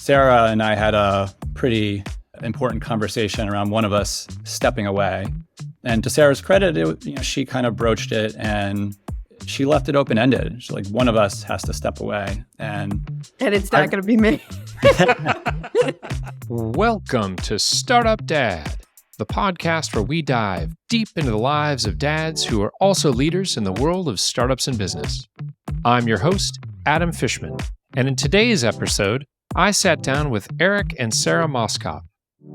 Sara and I had a pretty important conversation around one of us stepping away. And to Sara's credit, she kind of broached it and she left it open-ended. She's like, one of us has to step away. And it's not going to be me. Welcome to Startup Dad, the podcast where we dive deep into the lives of dads who are also leaders in the world of startups and business. I'm your host, Adam Fishman, and in today's episode, I sat down with Eric and Sara Mauskopf.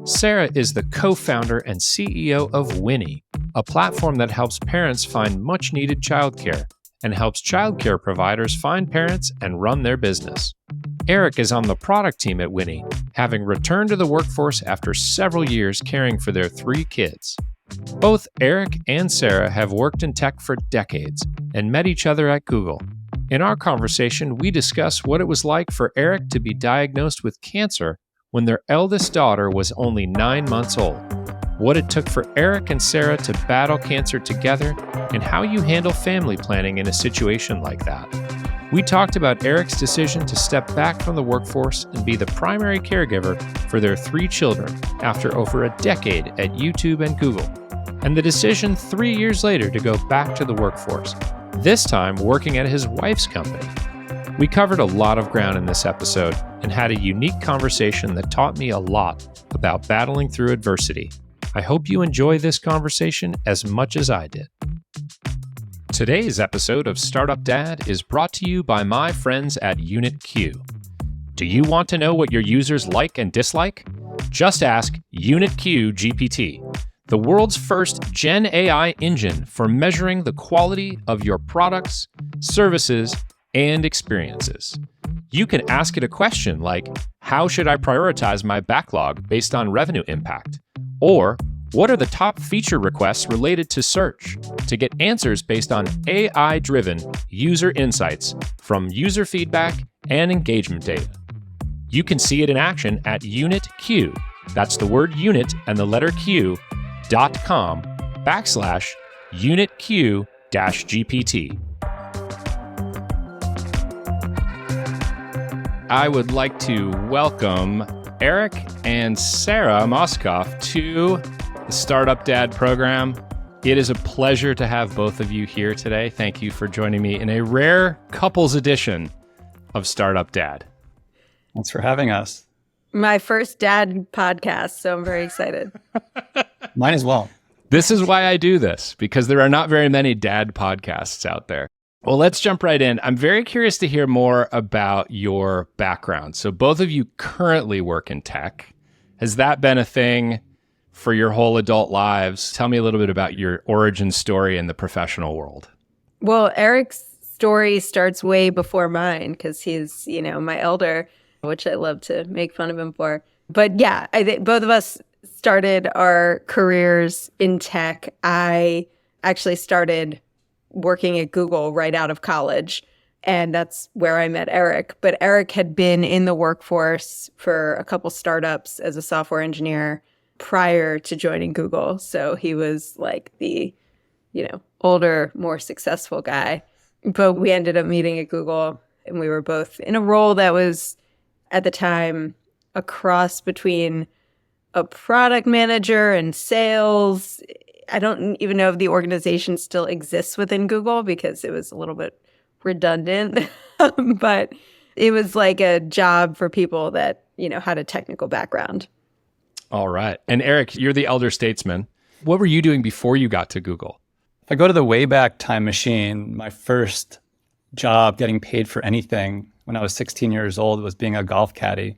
Sara is the co-founder and CEO of Winnie, a platform that helps parents find much-needed childcare and helps childcare providers find parents and run their business. Eric is on the product team at Winnie, having returned to the workforce after several years caring for their 3 kids. Both Eric and Sara have worked in tech for decades and met each other at Google. In our conversation, we discuss what it was like for Eric to be diagnosed with cancer when their eldest daughter was only 9 months old, what it took for Eric and Sara to battle cancer together, and how you handle family planning in a situation like that. We talked about Eric's decision to step back from the workforce and be the primary caregiver for their 3 children after over a decade at YouTube and Google, and the decision 3 years later to go back to the workforce, this time working at his wife's company. We covered a lot of ground in this episode and had a unique conversation that taught me a lot about battling through adversity. I hope you enjoy this conversation as much as I did. Today's episode of Startup Dad is brought to you by my friends at UnitQ. Do you want to know what your users like and dislike? Just ask UnitQ GPT, the world's first Gen AI engine for measuring the quality of your products, services, and experiences. You can ask it a question like, how should I prioritize my backlog based on revenue impact? Or, what are the top feature requests related to search? To get answers based on AI-driven user insights from user feedback and engagement data. You can see it in action at UnitQ. That's the word unit and the letter Q.com/UnitQ-GPT. I would like to welcome Eric and Sara Mauskopf to the Startup Dad program. It is a pleasure to have both of you here today. Thank you for joining me in a rare couples edition of Startup Dad. Thanks for having us. My first dad podcast, so I'm very excited. Mine as well. This is why I do this, because there are not very many dad podcasts out there. Well, let's jump right in. I'm very curious to hear more about your background. So both of you currently work in tech. Has that been a thing for your whole adult lives? Tell me a little bit about your origin story in the professional world. Well, Eric's story starts way before mine because he's, my elder, which I love to make fun of him for. But yeah, I think both of us started our careers in tech. I actually started working at Google right out of college, and that's where I met Eric. But Eric had been in the workforce for a couple startups as a software engineer prior to joining Google. So he was like the, older, more successful guy. But we ended up meeting at Google, and we were both in a role that was, at the time, a cross between a product manager and sales. I don't even know if the organization still exists within Google because it was a little bit redundant, but it was like a job for people that, had a technical background. All right. And Eric, you're the elder statesman. What were you doing before you got to Google? If I go to the Wayback Time machine, my first job getting paid for anything when I was 16 years old was being a golf caddy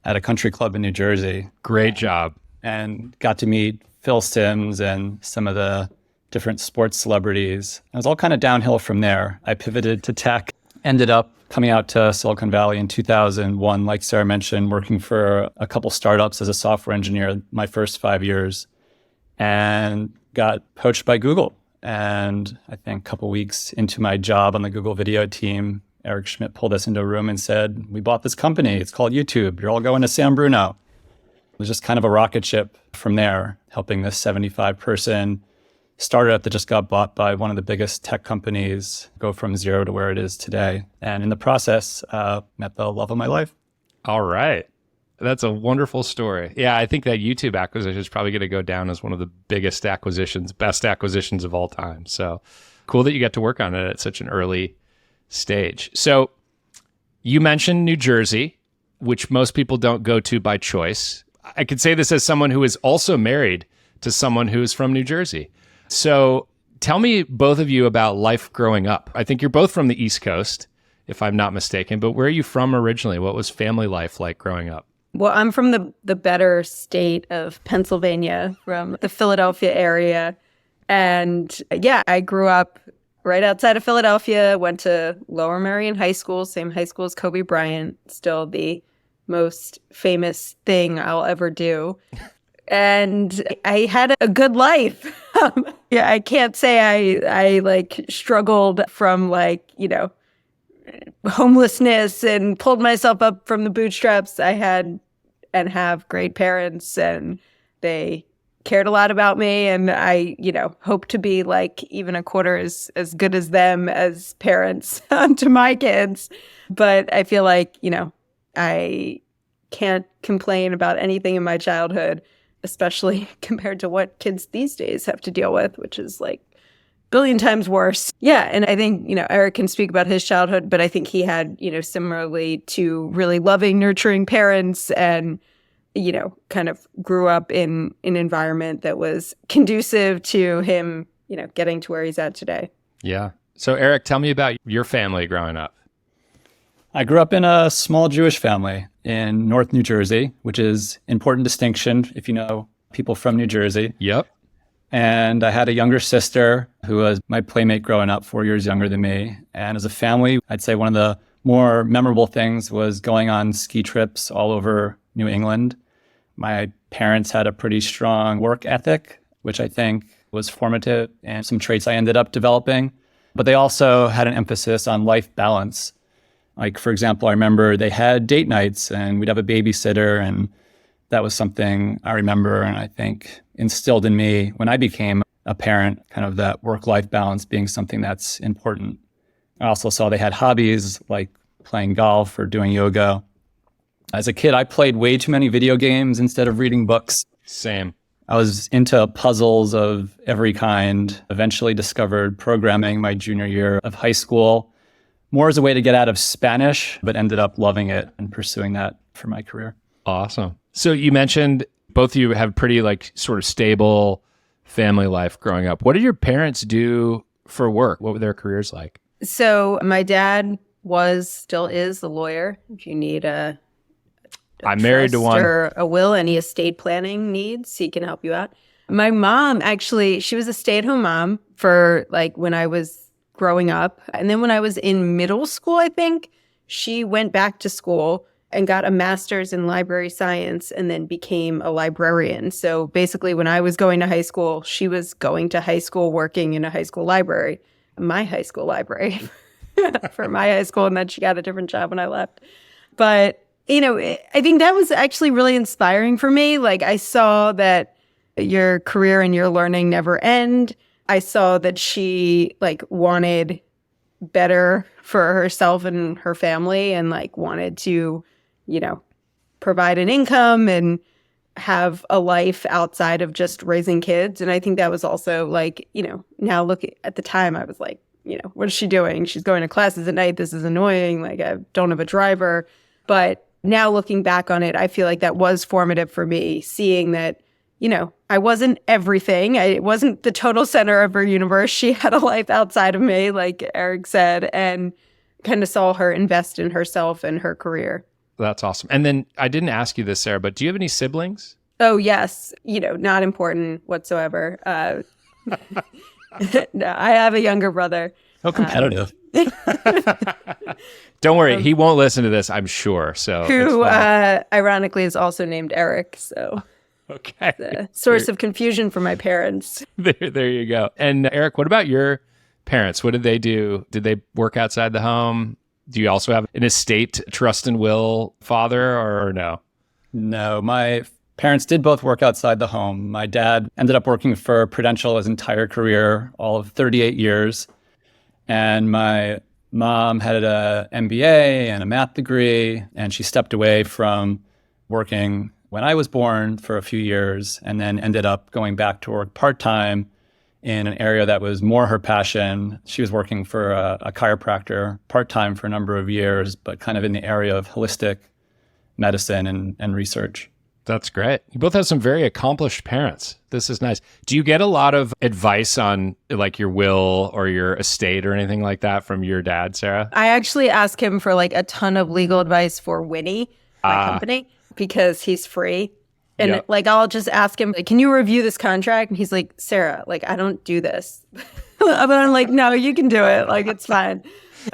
at a country club in New Jersey. Great job. And got to meet Phil Simms and some of the different sports celebrities. It was all kind of downhill from there. I pivoted to tech, ended up coming out to Silicon Valley in 2001, like Sara mentioned, working for a couple startups as a software engineer my first 5 years, and got poached by Google. And I think a couple weeks into my job on the Google video team, Eric Schmidt pulled us into a room and said, we bought this company. It's called YouTube. You're all going to San Bruno. It was just kind of a rocket ship from there, helping this 75-person startup that just got bought by one of the biggest tech companies go from zero to where it is today. And in the process, met the love of my life. All right. That's a wonderful story. Yeah, I think that YouTube acquisition is probably going to go down as one of the biggest acquisitions, best acquisitions of all time. So cool that you got to work on it at such an early stage. So you mentioned New Jersey, which most people don't go to by choice. I could say this as someone who is also married to someone who is from New Jersey. So tell me, both of you, about life growing up. I think you're both from the East Coast, if I'm not mistaken, but where are you from originally? What was family life like growing up? Well, I'm from the better state of Pennsylvania, from the Philadelphia area. And yeah, I grew up right outside of Philadelphia, went to Lower Merion High School, same high school as Kobe Bryant, still the most famous thing I'll ever do. And I had a good life. Yeah, I can't say I like struggled from homelessness and pulled myself up from the bootstraps. I had and have great parents, and they cared a lot about me. And I, hope to be like even a quarter as good as them as parents to my kids. But I feel like, I can't complain about anything in my childhood, especially compared to what kids these days have to deal with, which is like billion times worse. Yeah. And I think, Eric can speak about his childhood, but I think he had, similarly to really loving, nurturing parents and, kind of grew up in an environment that was conducive to him, getting to where he's at today. Yeah. So Eric, tell me about your family growing up. I grew up in a small Jewish family in North New Jersey, which is important distinction if you know people from New Jersey. Yep. And I had a younger sister who was my playmate growing up, 4 years younger than me. And as a family, I'd say one of the more memorable things was going on ski trips all over New England. My parents had a pretty strong work ethic, which I think was formative and some traits I ended up developing. But they also had an emphasis on life balance. Like, for example, I remember they had date nights and we'd have a babysitter, and that was something I remember and I think instilled in me when I became a parent, kind of that work-life balance being something that's important. I also saw they had hobbies like playing golf or doing yoga. As a kid, I played way too many video games instead of reading books. Same. I was into puzzles of every kind, eventually discovered programming my junior year of high school, more as a way to get out of Spanish, but ended up loving it and pursuing that for my career. Awesome. So you mentioned both of you have pretty sort of stable family life growing up. What did your parents do for work? What were their careers like? So my dad still is a lawyer. If you need I'm married to one. Or a will, any estate planning needs, he can help you out. My mom, actually, she was a stay-at-home mom for when I was growing up. And then when I was in middle school, I think, she went back to school and got a master's in library science and then became a librarian. So basically, when I was going to high school, she was going to high school, working in a high school library, my high school library for my high school. And then she got a different job when I left. But I think that was actually really inspiring for me. I saw that your career and your learning never end. I saw that she wanted better for herself and her family and wanted to, provide an income and have a life outside of just raising kids. And I think that was also now looking at the time, I was what is she doing? She's going to classes at night. This is annoying. I don't have a driver. But now looking back on it, I feel like that was formative for me, seeing that, I wasn't everything. I wasn't the total center of her universe. She had a life outside of me, like Eric said, and kind of saw her invest in herself and her career. That's awesome. And then I didn't ask you this, Sarah, but do you have any siblings? Oh, yes. Not important whatsoever. No, I have a younger brother. How competitive. Don't worry. He won't listen to this, I'm sure. So who, ironically, is also named Eric. So okay. The source of confusion for my parents. There you go. And Eric, what about your parents? What did they do? Did they work outside the home? Do you also have an estate, trust and will father or no? No, my parents did both work outside the home. My dad ended up working for Prudential his entire career, all of 38 years. And my mom had an MBA and a math degree, and she stepped away from working when I was born for a few years, and then ended up going back to work part-time in an area that was more her passion. She was working for a chiropractor part-time for a number of years, but kind of in the area of holistic medicine and research. That's great. You both have some very accomplished parents. This is nice. Do you get a lot of advice on like your will or your estate or anything like that from your dad, Sara? I actually ask him for like a ton of legal advice for Winnie, my company, because he's free. And like, I'll just ask him, like, can you review this contract? And he's like, Sara, like, I don't do this. But I'm like, no, you can do it. Like, it's fine.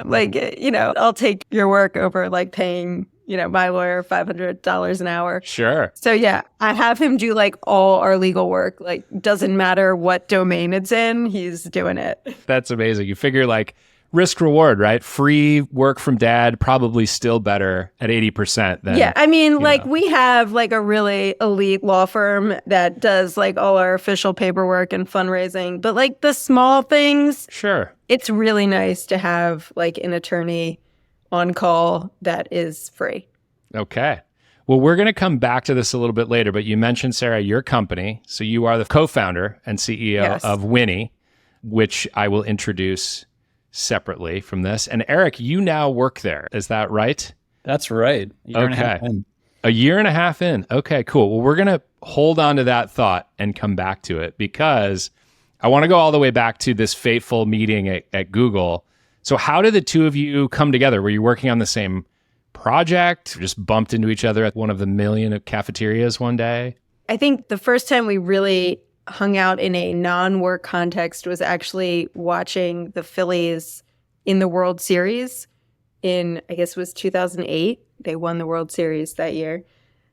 Like, I'll take your work over like paying, my lawyer $500 an hour. Sure. So yeah, I have him do like all our legal work. Like, doesn't matter what domain it's in, he's doing it. That's amazing. You figure like risk reward, right? Free work from dad, probably still better at 80% than. Yeah, I mean, like we have like a really elite law firm that does like all our official paperwork and fundraising, but like the small things, sure, it's really nice to have like an attorney on call that is free. Okay. Well, we're going to come back to this a little bit later, but you mentioned, Sara, your company. So you are the co-founder and CEO of Winnie, which I will introduce separately from this. And Eric, you now work there. Is that right? That's right. A year and a half in. Okay, cool. Well, we're going to hold on to that thought and come back to it because I want to go all the way back to this fateful meeting at Google. So how did the two of you come together? Were you working on the same project? Just bumped into each other at one of the million cafeterias one day? I think the first time we really hung out in a non-work context was actually watching the Phillies in the World Series in, I guess it was 2008. They won the World Series that year.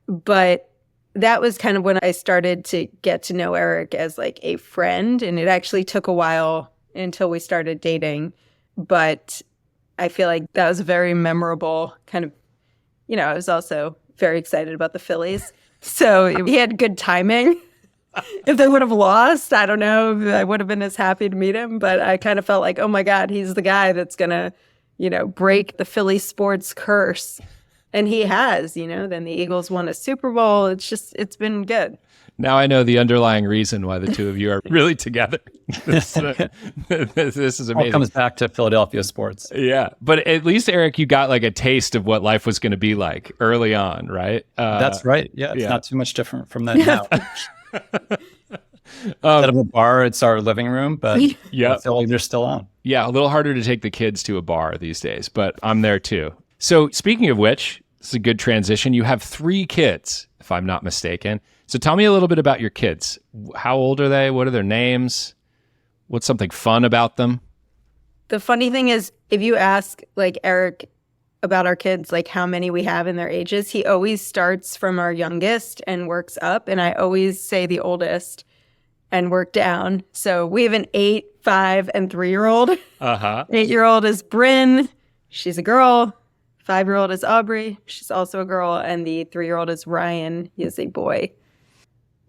But that was kind of when I started to get to know Eric as like a friend. And it actually took a while until we started dating. But I feel like that was a very memorable kind of, I was also very excited about the Phillies. So he had good timing. If they would have lost, I don't know if I would have been as happy to meet him. But I kind of felt like, oh my God, he's the guy that's going to, break the Philly sports curse. And he has, then the Eagles won a Super Bowl. It's been good. Now I know the underlying reason why the two of you are really together. This is amazing. All comes back to Philadelphia sports. Yeah. But at least, Eric, you got like a taste of what life was going to be like early on, right? That's right. Yeah. It's not too much different from that now. Instead of a bar, it's our living room, but I feel like they're still on. Yeah. A little harder to take the kids to a bar these days, but I'm there too. So speaking of which, it's a good transition. You have 3 kids, if I'm not mistaken. So tell me a little bit about your kids. How old are they? What are their names? What's something fun about them? The funny thing is, if you ask like Eric about our kids, like how many we have in their ages, he always starts from our youngest and works up. And I always say the oldest and work down. So we have an 8, 5, and 3-year-old. 8-year-old is Bryn. She's a girl. 5-year-old is Aubrey. She's also a girl. And the 3-year-old is Ryan. He is a boy.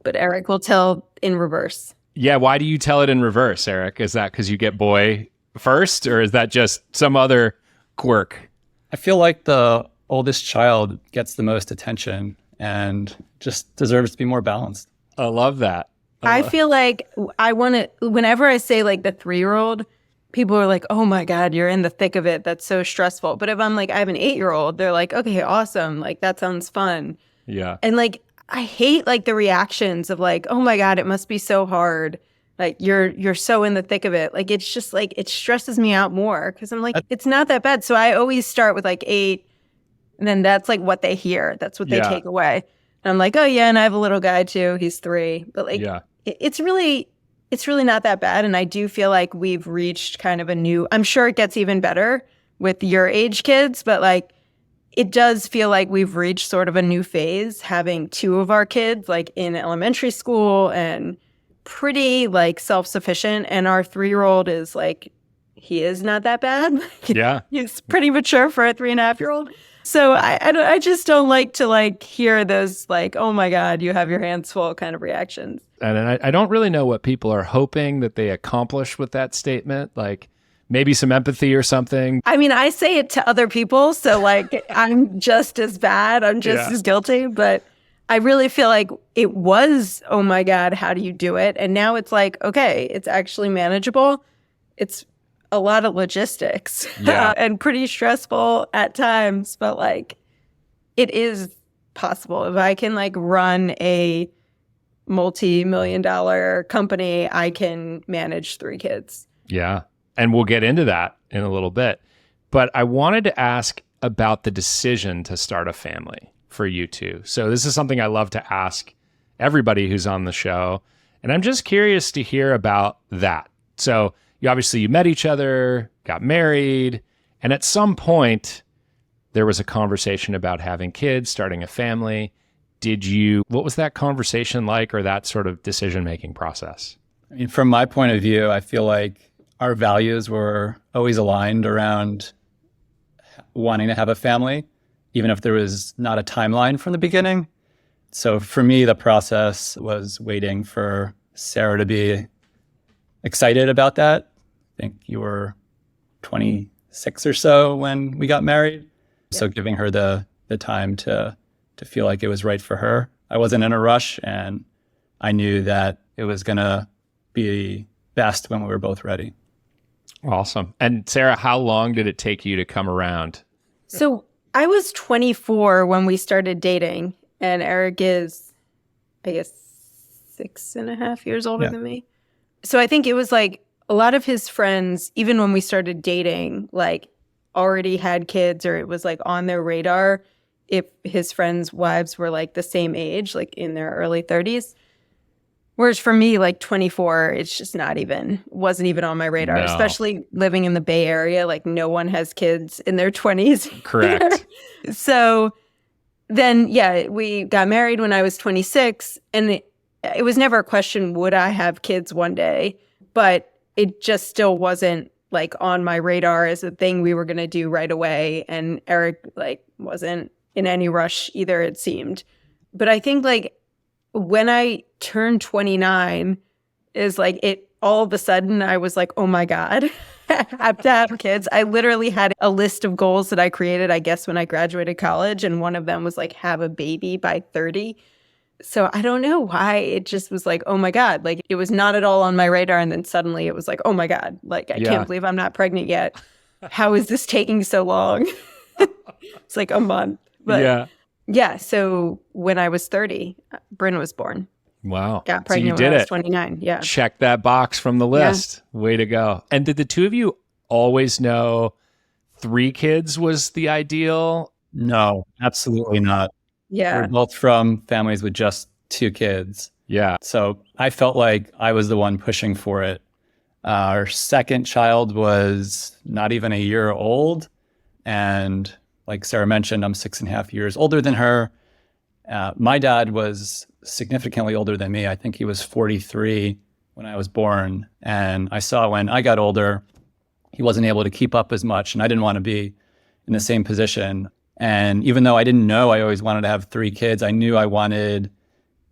But Eric will tell in reverse. Yeah, why do you tell it in reverse, Eric? Is that because you get boy first, or is that just some other quirk? I feel like the oldest child gets the most attention and just deserves to be more balanced. I love that. I feel like I want to, whenever I say like the 3-year-old, people are like, oh my God, you're in the thick of it. That's so stressful. But if I'm like, I have an 8-year-old, they're like, okay, awesome. Like, that sounds fun. Yeah. And like, I hate like the reactions of like, oh my God, it must be so hard. Like you're so in the thick of it. Like, it's just like, it stresses me out more because I'm like, it's not that bad. So I always start with like 8 and then that's like what they hear. That's what they take away. And I'm like, oh yeah. And I have a little guy too. He's 3. But like, it's really not that bad. And I do feel like we've reached kind of a new, I'm sure it gets even better with your age kids, but like, it does feel like we've reached sort of a new phase, having 2 of our kids like in elementary school and pretty like self-sufficient. And our 3-year-old is like, he is not that bad. Yeah. He's pretty mature for a 3.5-year-old. So I just don't like to like hear those like, oh my God, you have your hands full kind of reactions. And I don't really know what people are hoping that they accomplish with that statement. Like maybe some empathy or something. I mean, I say it to other people, so like I'm just as bad. I'm just as guilty, but I really feel like it was, oh my God, how do you do it? And now it's like, okay, it's actually manageable. It's a lot of logistics and pretty stressful at times, but like it is possible. If I can like run a multi-million-dollar company, I can manage 3 kids. Yeah. And we'll get into that in a little bit. But I wanted to ask about the decision to start a family for you two. So this is something I love to ask everybody who's on the show. And I'm just curious to hear about that. So you met each other, got married, and at some point there was a conversation about having kids, starting a family. What was that conversation like, or that sort of decision-making process? I mean, from my point of view, I feel like our values were always aligned around wanting to have a family, even if there was not a timeline from the beginning. So for me, the process was waiting for Sara to be excited about that. I think you were 26 or so when we got married. Yeah. So giving her the time to feel like it was right for her. I wasn't in a rush, and I knew that it was going to be best when we were both ready. Awesome. And Sara, how long did it take you to come around? So I was 24 when we started dating, and Eric is, I guess, 6.5 years older than me. So I think it was like a lot of his friends, even when we started dating, like already had kids, or it was like on their radar if his friends' wives were like the same age, like in their early 30s. Whereas for me, like 24, it's just wasn't even on my radar, especially living in the Bay Area. Like no one has kids in their 20s. Correct. So then, we got married when I was 26, and it was never a question, would I have kids one day? But it just still wasn't like on my radar as a thing we were going to do right away. And Eric like wasn't in any rush either, it seemed. But I think like when I turned 29 is like it all of a sudden I was like, oh my God, I have to have kids. I literally had a list of goals that I created, I guess, when I graduated college. And one of them was like have a baby by 30. So I don't know why it just was like, oh my God, like it was not at all on my radar. And then suddenly it was like, oh my God, like I can't believe I'm not pregnant yet. How is this taking so long? It's like a month. But so when I was 30, Bryn was born. Wow. Got pregnant when I was 29. Yeah. Check that box from the list. Yeah. Way to go. And did the two of you always know 3 kids was the ideal? No, absolutely not. Yeah. We're both from families with just 2 kids. Yeah. So I felt like I was the one pushing for it. Our second child was not even a year old. And like Sara mentioned, I'm 6.5 years older than her. My dad was significantly older than me. I think he was 43 when I was born. And I saw when I got older, he wasn't able to keep up as much. And I didn't want to be in the same position. And even though I didn't know I always wanted to have 3 kids, I knew I wanted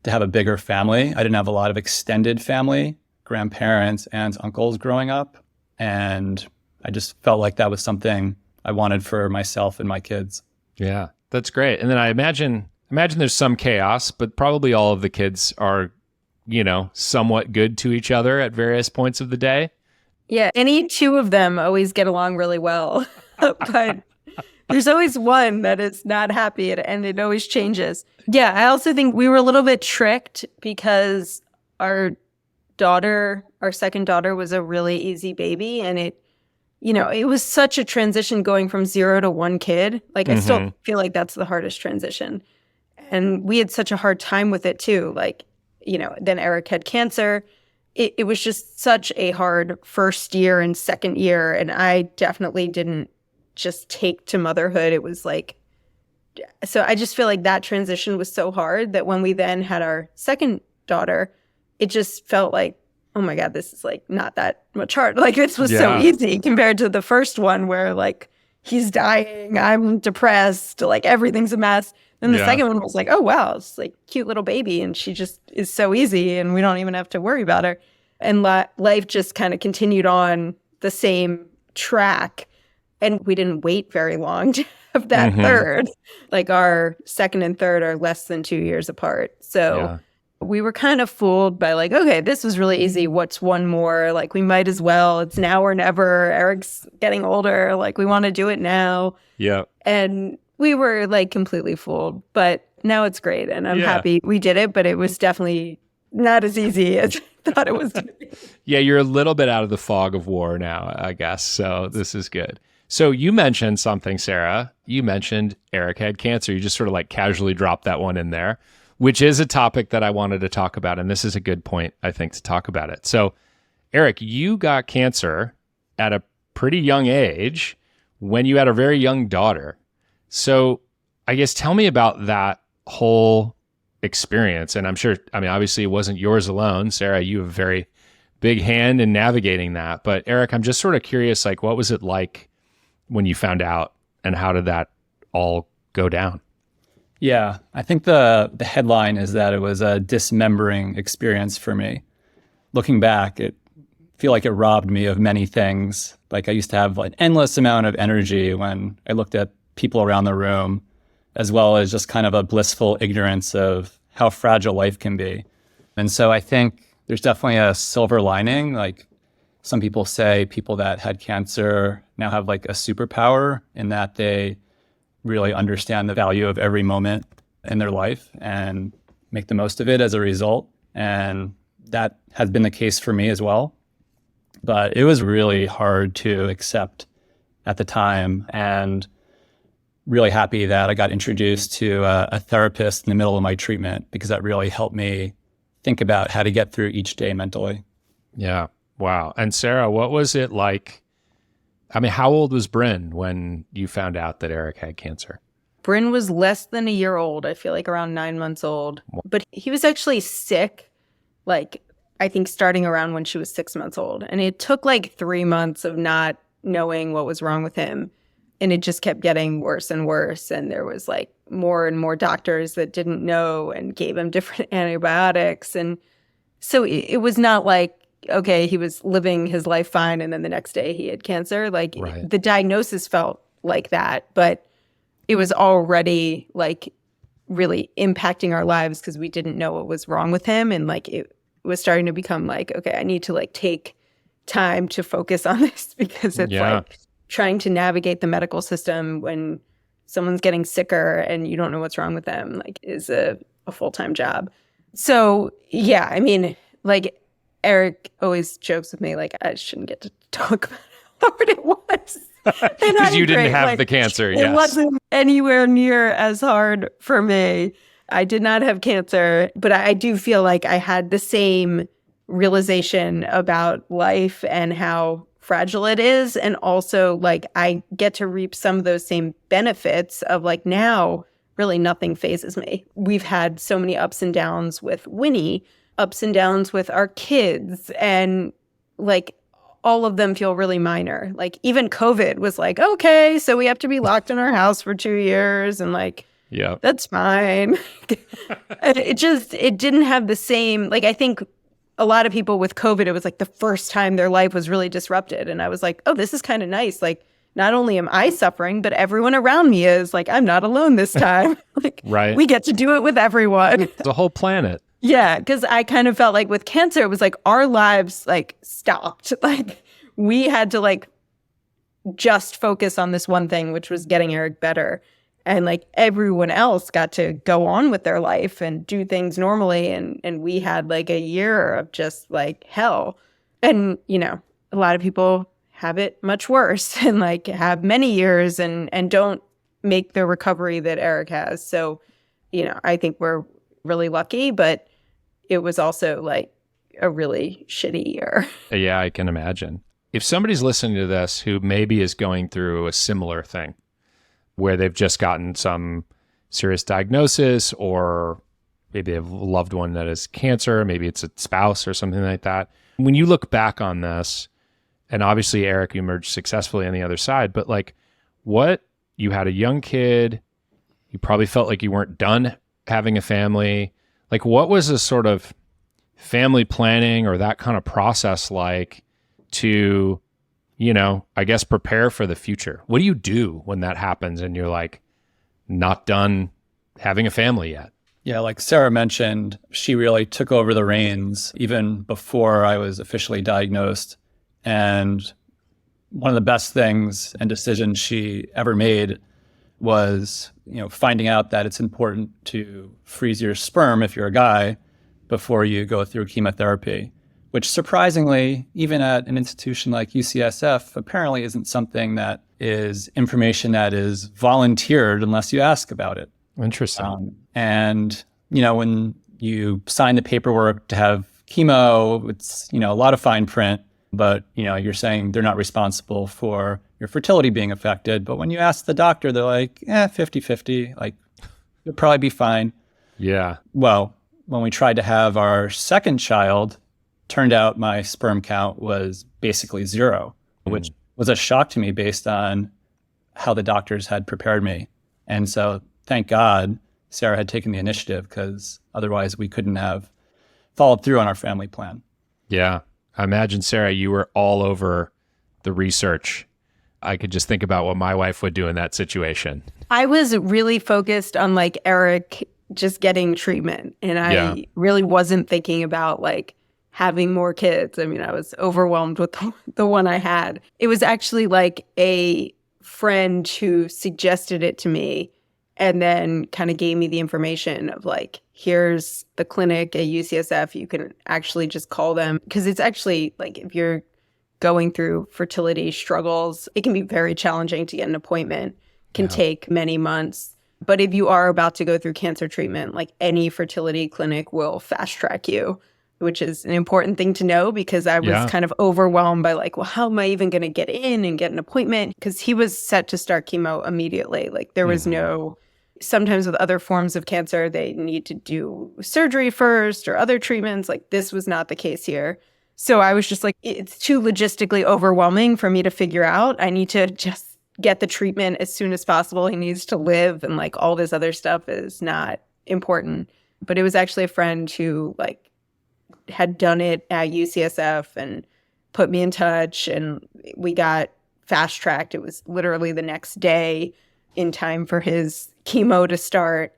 to have a bigger family. I didn't have a lot of extended family, grandparents, aunts, uncles growing up. And I just felt like that was something I wanted for myself and my kids. Yeah, that's great. And then I imagine there's some chaos, but probably all of the kids are, somewhat good to each other at various points of the day. Yeah, any 2 of them always get along really well. But there's always one that is not happy, and it always changes. Yeah, I also think we were a little bit tricked because our second daughter was a really easy baby, and it was such a transition going from 0 to 1 kid. Like, I still feel like that's the hardest transition. And we had such a hard time with it too. Like, then Eric had cancer. It was just such a hard first year and second year. And I definitely didn't just take to motherhood. It was like, so I just feel like that transition was so hard that when we then had our second daughter, it just felt like, oh my God, this is like not that much hard. Like this was so easy compared to the first one where like he's dying, I'm depressed, like everything's a mess. Then the second one was like, oh wow, it's like cute little baby and she just is so easy and we don't even have to worry about her. And life just kind of continued on the same track. And we didn't wait very long to have that third. Like our second and third are less than 2 years apart. So we were kind of fooled by like, okay, this was really easy. What's one more? Like, we might as well. It's now or never. Eric's getting older. Like, we want to do it now. Yeah. And we were like completely fooled. But now it's great. And I'm happy we did it. But it was definitely not as easy as I thought it was going to be. Yeah, you're a little bit out of the fog of war now, I guess. So this is good. So you mentioned something, Sara. You mentioned Eric had cancer. You just sort of like casually dropped that one in there, which is a topic that I wanted to talk about. And this is a good point, I think, to talk about it. So, Eric, you got cancer at a pretty young age when you had a very young daughter. So I guess tell me about that whole experience. And I'm sure, I mean, obviously it wasn't yours alone. Sara, you have a very big hand in navigating that. But Eric, I'm just sort of curious, like, what was it like when you found out, and how did that all go down? Yeah, I think the headline is that it was a dismembering experience for me. Looking back, I feel like it robbed me of many things. Like I used to have an endless amount of energy when I looked at people around the room, as well as just kind of a blissful ignorance of how fragile life can be. And so I think there's definitely a silver lining. Like some people say people that had cancer now have like a superpower in that they really understand the value of every moment in their life and make the most of it as a result. And that has been the case for me as well. But it was really hard to accept at the time, and really happy that I got introduced to a therapist in the middle of my treatment, because that really helped me think about how to get through each day mentally. Yeah. Wow. And Sara, what was it like? I mean, how old was Bryn when you found out that Eric had cancer? Bryn was less than a year old. I feel like around 9 months old. But he was actually sick, like, I think starting around when she was 6 months old. And it took like 3 months of not knowing what was wrong with him. And it just kept getting worse and worse. And there was like more and more doctors that didn't know and gave him different antibiotics. And so it was not like, okay, he was living his life fine and then the next day he had cancer. Like the diagnosis felt like that, but it was already like really impacting our lives because we didn't know what was wrong with him. And like it was starting to become like, okay, I need to like take time to focus on this, because it's like trying to navigate the medical system when someone's getting sicker and you don't know what's wrong with them, like, is a full-time job. So yeah, I mean, like, Eric always jokes with me, like, I shouldn't get to talk about how hard it was. Because you didn't have the cancer, yes. It wasn't anywhere near as hard for me. I did not have cancer, but I do feel like I had the same realization about life and how fragile it is. And also, like, I get to reap some of those same benefits of, like, now really nothing phases me. We've had so many ups and downs with Winnie, ups and downs with our kids, and like all of them feel really minor. Like even COVID was like, okay, so we have to be locked in our house for 2 years, and like, yeah, that's fine. It didn't have the same, like, I think a lot of people with COVID, it was like the first time their life was really disrupted. And I was like, oh, this is kind of nice. Like, not only am I suffering, but everyone around me is. Like, I'm not alone this time. Like, right. We get to do it with everyone. The whole planet. Yeah, because I kind of felt like with cancer, it was like our lives like stopped. Like we had to like just focus on this one thing, which was getting Eric better. And like everyone else got to go on with their life and do things normally. And we had like a year of just like hell. And, you know, a lot of people have it much worse and like have many years and don't make the recovery that Eric has. So, you know, I think we're really lucky, but it was also like a really shitty year. Yeah, I can imagine. If somebody's listening to this who maybe is going through a similar thing where they've just gotten some serious diagnosis, or maybe they have a loved one that has cancer, maybe it's a spouse or something like that. When you look back on this, and obviously Eric emerged successfully on the other side, but like you had a young kid, you probably felt like you weren't done having a family. Like, what was the sort of family planning or that kind of process like to I guess prepare for the future? What do you do when that happens and you're like not done having a family yet? Yeah, like Sara mentioned, she really took over the reins even before I was officially diagnosed. And one of the best things and decisions she ever made was, finding out that it's important to freeze your sperm if you're a guy before you go through chemotherapy, which surprisingly, even at an institution like UCSF, apparently isn't something that is information that is volunteered unless you ask about it. Interesting. And, when you sign the paperwork to have chemo, it's, a lot of fine print, but, you're saying they're not responsible for your fertility being affected. But when you ask the doctor, they're like, 50-50, like, you'll probably be fine. Yeah. Well, when we tried to have our second child, turned out my sperm count was basically zero, which was a shock to me based on how the doctors had prepared me. And so thank God Sara had taken the initiative, because otherwise we couldn't have followed through on our family plan. Yeah. I imagine, Sara, you were all over the research. I could just think about what my wife would do in that situation. I was really focused on like Eric just getting treatment. And I really wasn't thinking about like having more kids. I mean, I was overwhelmed with the one I had. It was actually like a friend who suggested it to me and then kind of gave me the information of like, here's the clinic at UCSF. You can actually just call them, because it's actually like if you're going through fertility struggles, it can be very challenging to get an appointment. It can take many months. But if you are about to go through cancer treatment, like any fertility clinic will fast track you, which is an important thing to know, because I was kind of overwhelmed by like, well, how am I even going to get in and get an appointment? Because he was set to start chemo immediately. Like there was no, sometimes with other forms of cancer, they need to do surgery first or other treatments. Like this was not the case here. So I was just like, it's too logistically overwhelming for me to figure out. I need to just get the treatment as soon as possible. He needs to live, and like all this other stuff is not important. But it was actually a friend who like had done it at UCSF and put me in touch, and we got fast tracked. It was literally the next day in time for his chemo to start.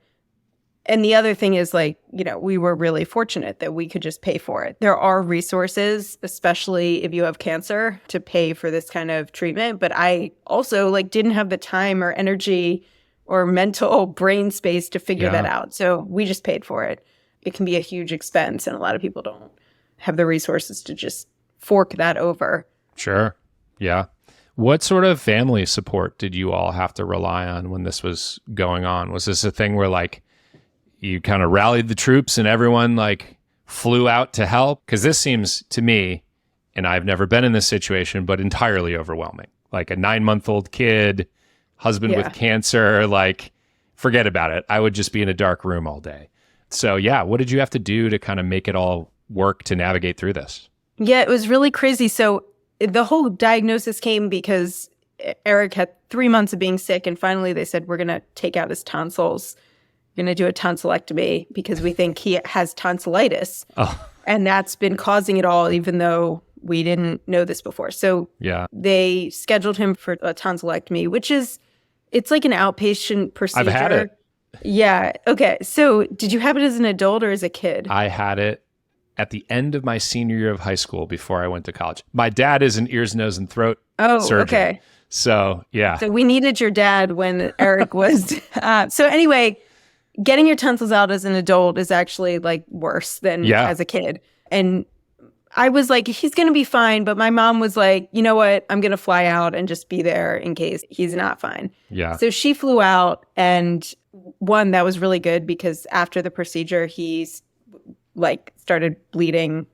And the other thing is like, we were really fortunate that we could just pay for it. There are resources, especially if you have cancer, to pay for this kind of treatment. But I also like didn't have the time or energy or mental brain space to figure that out. So we just paid for it. It can be a huge expense, and a lot of people don't have the resources to just fork that over. Sure. Yeah. What sort of family support did you all have to rely on when this was going on? Was this a thing where like you kind of rallied the troops and everyone like flew out to help? Because this seems to me, and I've never been in this situation, but entirely overwhelming. Like a 9-month-old kid, husband with cancer, like forget about it. I would just be in a dark room all day. So yeah, what did you have to do to kind of make it all work to navigate through this? Yeah, it was really crazy. So the whole diagnosis came because Eric had 3 months of being sick, and finally they said, we're going to take out his tonsils. We're going to do a tonsillectomy because we think he has tonsillitis. Oh. And that's been causing it all, even though we didn't know this before. So they scheduled him for a tonsillectomy, which is, it's like an outpatient procedure. I've had it. Yeah. Okay. So did you have it as an adult or as a kid? I had it at the end of my senior year of high school before I went to college. My dad is an ears, nose, and throat surgeon. Okay. So, yeah. So we needed your dad when Eric was... so anyway, getting your tonsils out as an adult is actually like worse than as a kid. And I was like, he's going to be fine. But my mom was like, you know what? I'm going to fly out and just be there in case he's not fine. Yeah. So she flew out, and one, that was really good because after the procedure, he's like started bleeding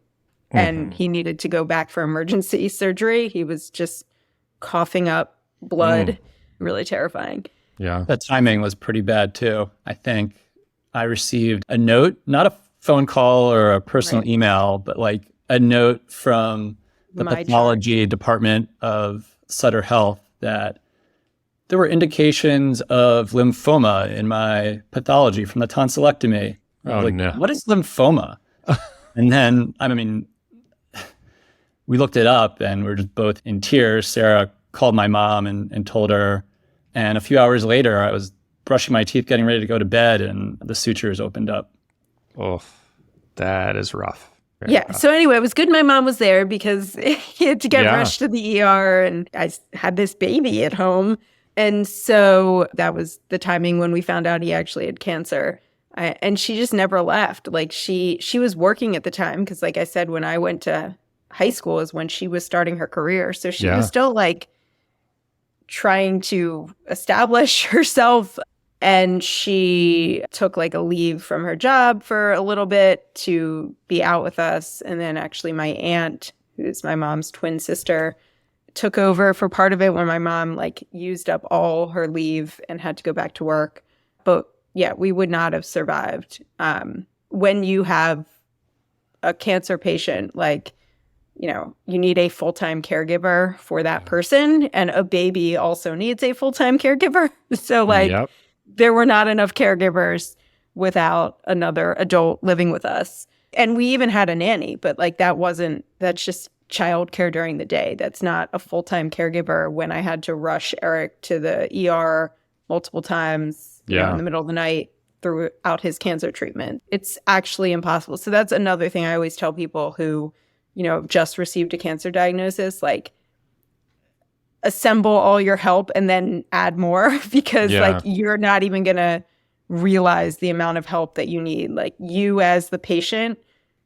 and he needed to go back for emergency surgery. He was just coughing up blood. Really terrifying. Yeah. The timing was pretty bad too. I think I received a note, not a phone call or a personal email, but like a note from the pathology department of Sutter Health that there were indications of lymphoma in my pathology from the tonsillectomy. Oh, like, no. What is lymphoma? And then, I mean, we looked it up and we were just both in tears. Sara called my mom and told her. And a few hours later, I was brushing my teeth, getting ready to go to bed, and the sutures opened up. Oh, that is rough. Very rough. So anyway, it was good my mom was there because he had to get rushed to the ER, and I had this baby at home. And so that was the timing when we found out he actually had cancer. And she just never left. Like she was working at the time because, like I said, when I went to high school is when she was starting her career. So she was still like trying to establish herself. And she took like a leave from her job for a little bit to be out with us. And then actually my aunt, who's my mom's twin sister, took over for part of it when my mom like used up all her leave and had to go back to work. But yeah, we would not have survived. When you have a cancer patient, like, you know, you need a full-time caregiver for that person, and a baby also needs a full-time caregiver. So like there were not enough caregivers without another adult living with us. And we even had a nanny, but like that's just childcare during the day. That's not a full-time caregiver when I had to rush Eric to the ER multiple times you know, in the middle of the night throughout his cancer treatment. It's actually impossible. So that's another thing I always tell people who, you know, just received a cancer diagnosis, like assemble all your help and then add more because like you're not even going to realize the amount of help that you need. Like you as the patient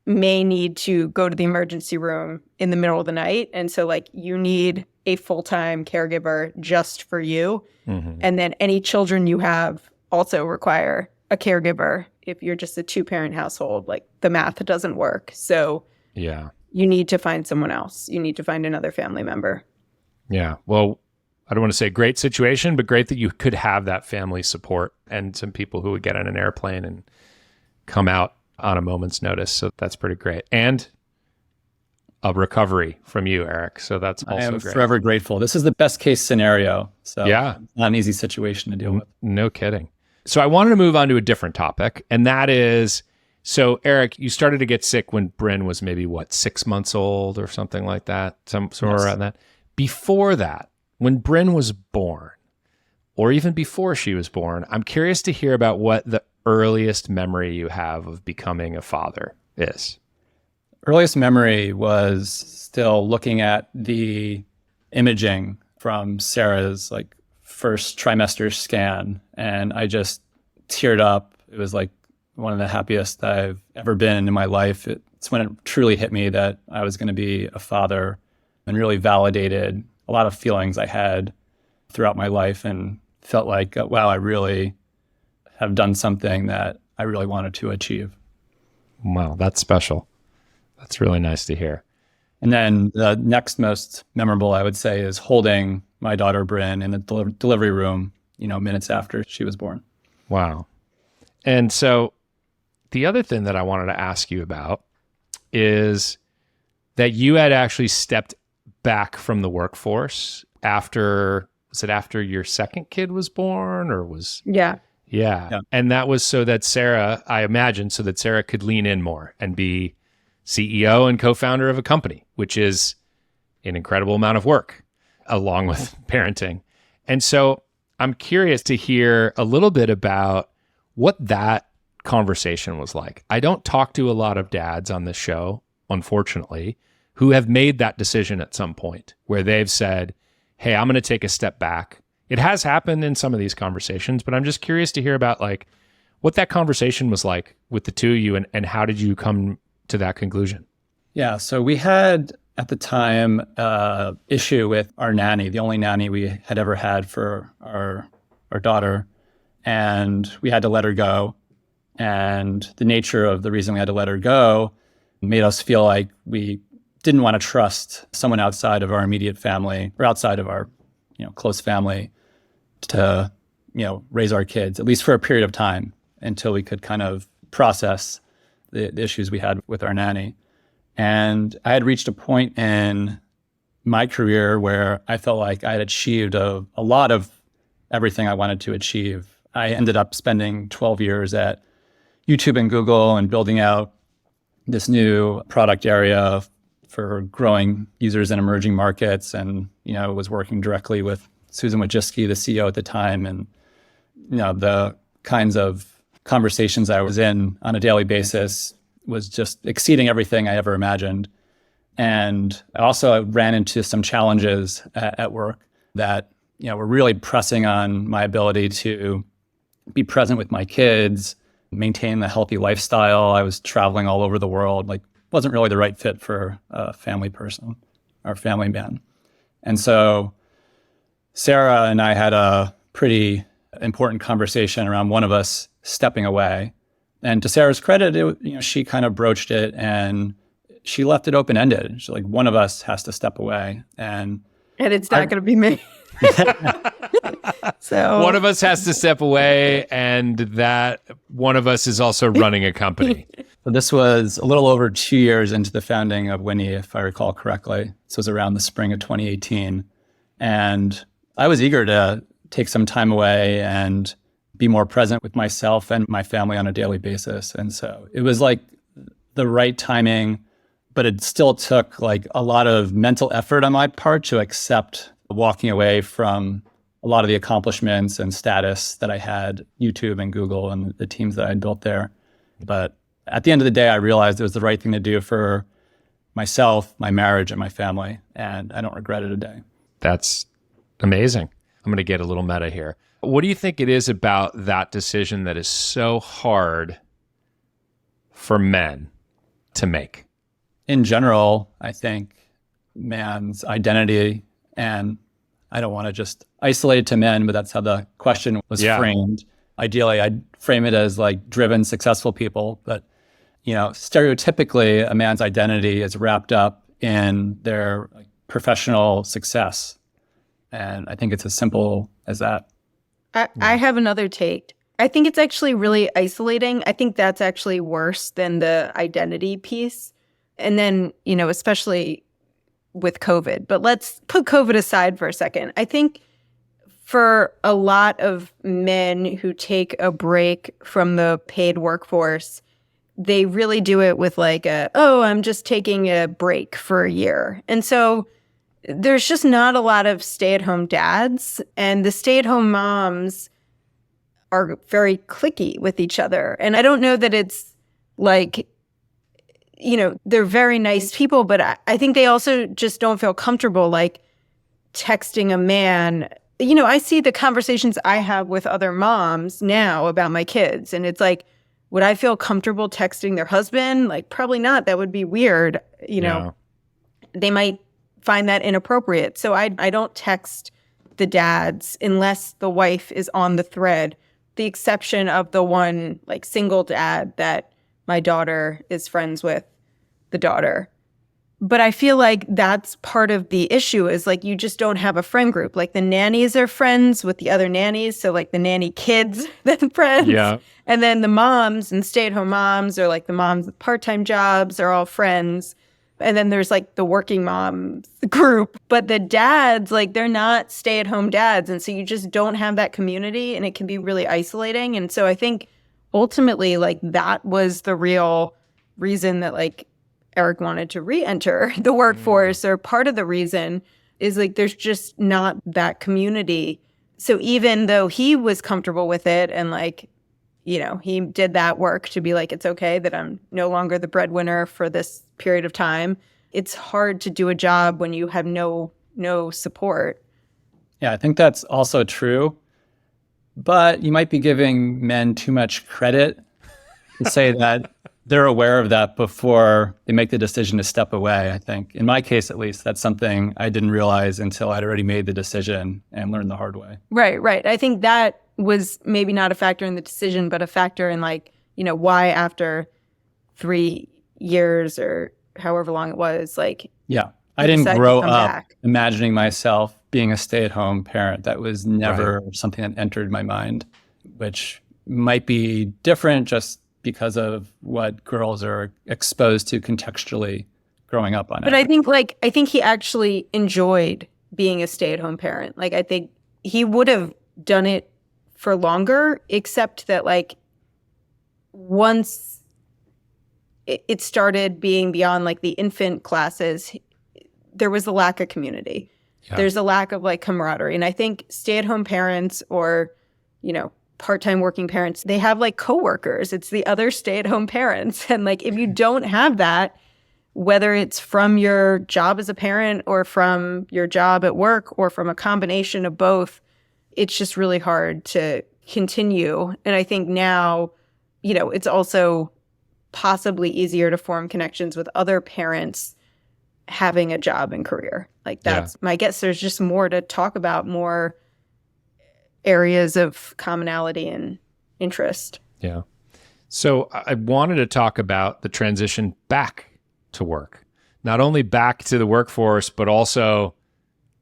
may need to go to the emergency room in the middle of the night. And so like you need a full-time caregiver just for you. Mm-hmm. And then any children you have also require a caregiver. If you're just a 2-parent household, like the math doesn't work. So you need to find someone else. You need to find another family member. Yeah. Well, I don't want to say great situation, but great that you could have that family support and some people who would get on an airplane and come out on a moment's notice. So that's pretty great. And a recovery from you, Eric. So that's also great. I am forever grateful. This is the best case scenario. So not an easy situation to deal with. No kidding. So I wanted to move on to a different topic. And that is, so Eric, you started to get sick when Bryn was maybe 6 months old or something like that, somewhere around that. Before that, when Bryn was born, or even before she was born, I'm curious to hear about what the earliest memory you have of becoming a father is. Earliest memory was still looking at the imaging from Sarah's like first trimester scan, and I just teared up. It was like one of the happiest I've ever been in my life. It's when it truly hit me that I was going to be a father, and really validated a lot of feelings I had throughout my life, and felt like, wow, I really have done something that I really wanted to achieve. Wow, that's special. That's really nice to hear. And then the next most memorable, I would say, is holding my daughter Bryn in the delivery room, minutes after she was born. Wow. And so the other thing that I wanted to ask you about is that you had actually stepped back from the workforce after your second kid was born, or was... Yeah. And that was so that Sara, I imagine, so that Sara could lean in more and be CEO and co-founder of a company, which is an incredible amount of work along with parenting. And so I'm curious to hear a little bit about what that conversation was like. I don't talk to a lot of dads on this show, unfortunately, who have made that decision at some point where they've said, hey, I'm going to take a step back. It has happened in some of these conversations, but I'm just curious to hear about what that conversation was like with the two of you, and how did you come to that conclusion? Yeah, so we had at the time issue with our nanny, the only nanny we had ever had for our daughter, and we had to let her go. And the nature of the reason we had to let her go made us feel like we didn't want to trust someone outside of our immediate family or outside of our close family to raise our kids, at least for a period of time, until we could kind of process the issues we had with our nanny. And I had reached a point in my career where I felt like I had achieved a lot of everything I wanted to achieve. I ended up spending 12 years at YouTube and Google and building out this new product area for growing users in emerging markets, and was working directly with Susan Wojcicki, the CEO at the time, and the kinds of conversations I was in on a daily basis was just exceeding everything I ever imagined. And I also ran into some challenges at work that were really pressing on my ability to be present with my kids, maintain the healthy lifestyle. I was traveling all over the world, wasn't really the right fit for a family person or family man. And so Sara and I had a pretty important conversation around one of us stepping away. And to Sara's credit, she kind of broached it and she left it open-ended. She's like, one of us has to step away. And it's not going to be me. So one of us has to step away, and that one of us is also running a company. So this was a little over 2 years into the founding of Winnie, if I recall correctly. This was around the spring of 2018. And I was eager to take some time away and be more present with myself and my family on a daily basis. And so it was like the right timing, but it still took a lot of mental effort on my part to accept walking away from a lot of the accomplishments and status that I had, YouTube and Google and the teams that I had built there. But at the end of the day, I realized it was the right thing to do for myself, my marriage, and my family. And I don't regret it a day. That's amazing. I'm going to get a little meta here. What do you think it is about that decision that is so hard for men to make? In general, I think man's identity, and I don't want to just isolate it to men, but that's how the question was framed. Ideally, I'd frame it as driven, successful people. But, stereotypically, a man's identity is wrapped up in their professional success. And I think it's as simple as that. I have another take. I think it's actually really isolating. I think that's actually worse than the identity piece. And then, especially with COVID. But let's put COVID aside for a second. I think for a lot of men who take a break from the paid workforce, they really do it with I'm just taking a break for a year. And so there's just not a lot of stay-at-home dads, and the stay-at-home moms are very cliquey with each other. And I don't know that it's they're very nice people, but I think they also just don't feel comfortable texting a man. I see the conversations I have with other moms now about my kids, and it's would I feel comfortable texting their husband? Probably not. That would be weird. They might find that inappropriate. So I don't text the dads unless the wife is on the thread, the exception of the one single dad that my daughter is friends with, the daughter. But I feel that's part of the issue is you just don't have a friend group. The nannies are friends with the other nannies. So the nanny kids, then friends. Yeah. And then the moms and stay-at-home moms, or the moms with part-time jobs, are all friends. And then there's the working moms group. But the dads, they're not stay-at-home dads. And so you just don't have that community, and it can be really isolating. And so I think ultimately that was the real reason that Eric wanted to re-enter the workforce, or part of the reason is there's just not that community. So even though he was comfortable with it and he did that work to be it's okay that I'm no longer the breadwinner for this period of time, it's hard to do a job when you have no support. Yeah, I think that's also true. But you might be giving men too much credit to say that they're aware of that before they make the decision to step away. I think, in my case at least, that's something I didn't realize until I'd already made the decision and learned the hard way. Right. I think that was maybe not a factor in the decision, but a factor in why after 3 years or however long it was, Yeah, I didn't grow up back. imagining myself being a stay-at-home parent. That was never something that entered my mind, which might be different just because of what girls are exposed to contextually growing up on it. But I think he actually enjoyed being a stay-at-home parent. I think he would have done it for longer, except that once it started being beyond like the infant classes, there was a lack of community. Yeah. There's a lack of like camaraderie. And I think stay-at-home parents or, part-time working parents, they have like coworkers. It's the other stay-at-home parents. And like if you don't have that, whether it's from your job as a parent or from your job at work or from a combination of both, it's just really hard to continue. And I think now, it's also possibly easier to form connections with other parents having a job and career. Like that's my guess. There's just more to talk about, more areas of commonality and interest. Yeah. So I wanted to talk about the transition back to work, not only back to the workforce, but also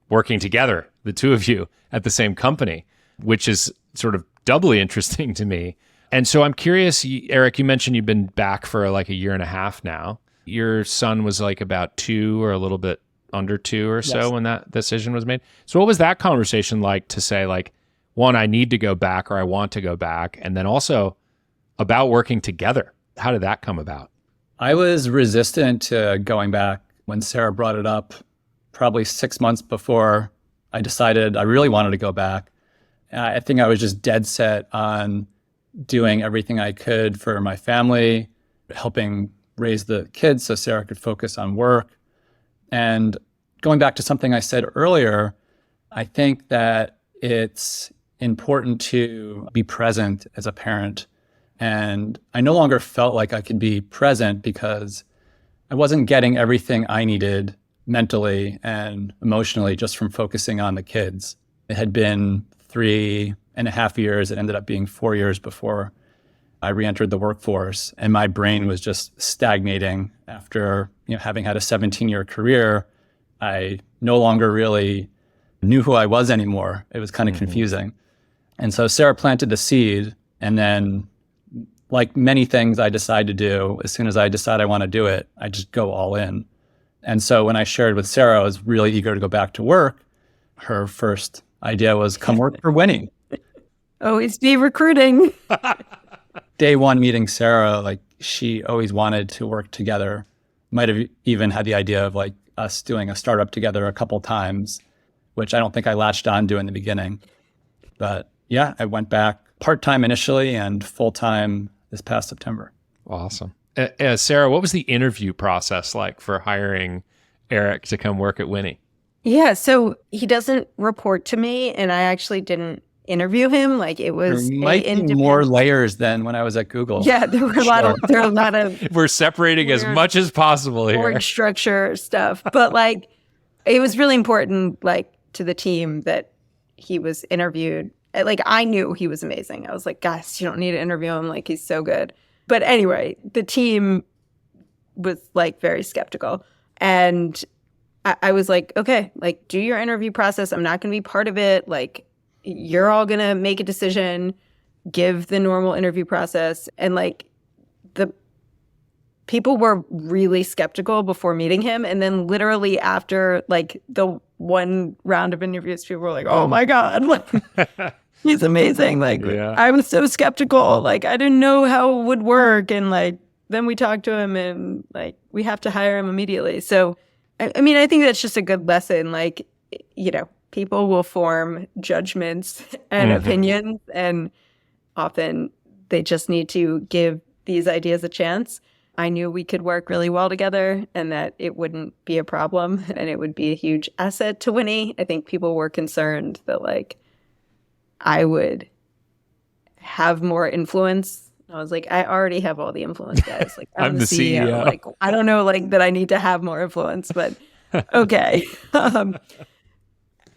working together, the two of you at the same company, which is sort of doubly interesting to me. And so I'm curious, Eric, you mentioned you've been back for like a year and a half now. Your son was like about 2 or a little bit under 2 or so when that decision was made. So what was that conversation like to say like, one, I need to go back or I want to go back, and then also about working together? How did that come about? I was resistant to going back when Sara brought it up probably 6 months before I decided I really wanted to go back. I think I was just dead set on doing everything I could for my family, helping raise the kids so Sara could focus on work. And going back to something I said earlier, I think that it's important to be present as a parent. And I no longer felt like I could be present because I wasn't getting everything I needed mentally and emotionally just from focusing on the kids. It had been 3.5 years. It ended up being 4 years before I re-entered the workforce. And my brain was just stagnating after having had a 17-year career. I no longer really knew who I was anymore. It was kind of confusing. And so Sara planted the seed, and then like many things I decide to do, as soon as I decide I want to do it, I just go all in. And so when I shared with Sara, I was really eager to go back to work. Her first idea was come work for Winnie. Always be recruiting. Day one meeting Sara, like she always wanted to work together. Might have even had the idea of like us doing a startup together a couple times, which I don't think I latched on to in the beginning. But yeah, I went back part-time initially and full-time this past September. Awesome. Sara, what was the interview process like for hiring Eric to come work at Winnie? Yeah, so he doesn't report to me, and I actually didn't interview him. Like it was there might be more layers than when I was at Google. Yeah, there were a lot of we're separating as much as possible here. Org structure stuff. But like it was really important like to the team that he was interviewed. Like I knew he was amazing. I was like, guys, you don't need to interview him. Like he's so good. But anyway, the team was like very skeptical. And I was like, okay, like do your interview process. I'm not going to be part of it. Like you're all going to make a decision, give the normal interview process. And like the people were really skeptical before meeting him. And then literally after like the one round of interviews, people were like, oh my God, like, he's amazing. Like I was so skeptical. Like I didn't know how it would work. And like, then we talked to him and like, we have to hire him immediately. So, I mean, I think that's just a good lesson. Like, people will form judgments and opinions, and often they just need to give these ideas a chance. I knew we could work really well together and that it wouldn't be a problem and it would be a huge asset to Winnie. I think people were concerned that like I would have more influence. I was like, I already have all the influence, guys. Like I'm the CEO. Like I don't know like that I need to have more influence, but okay.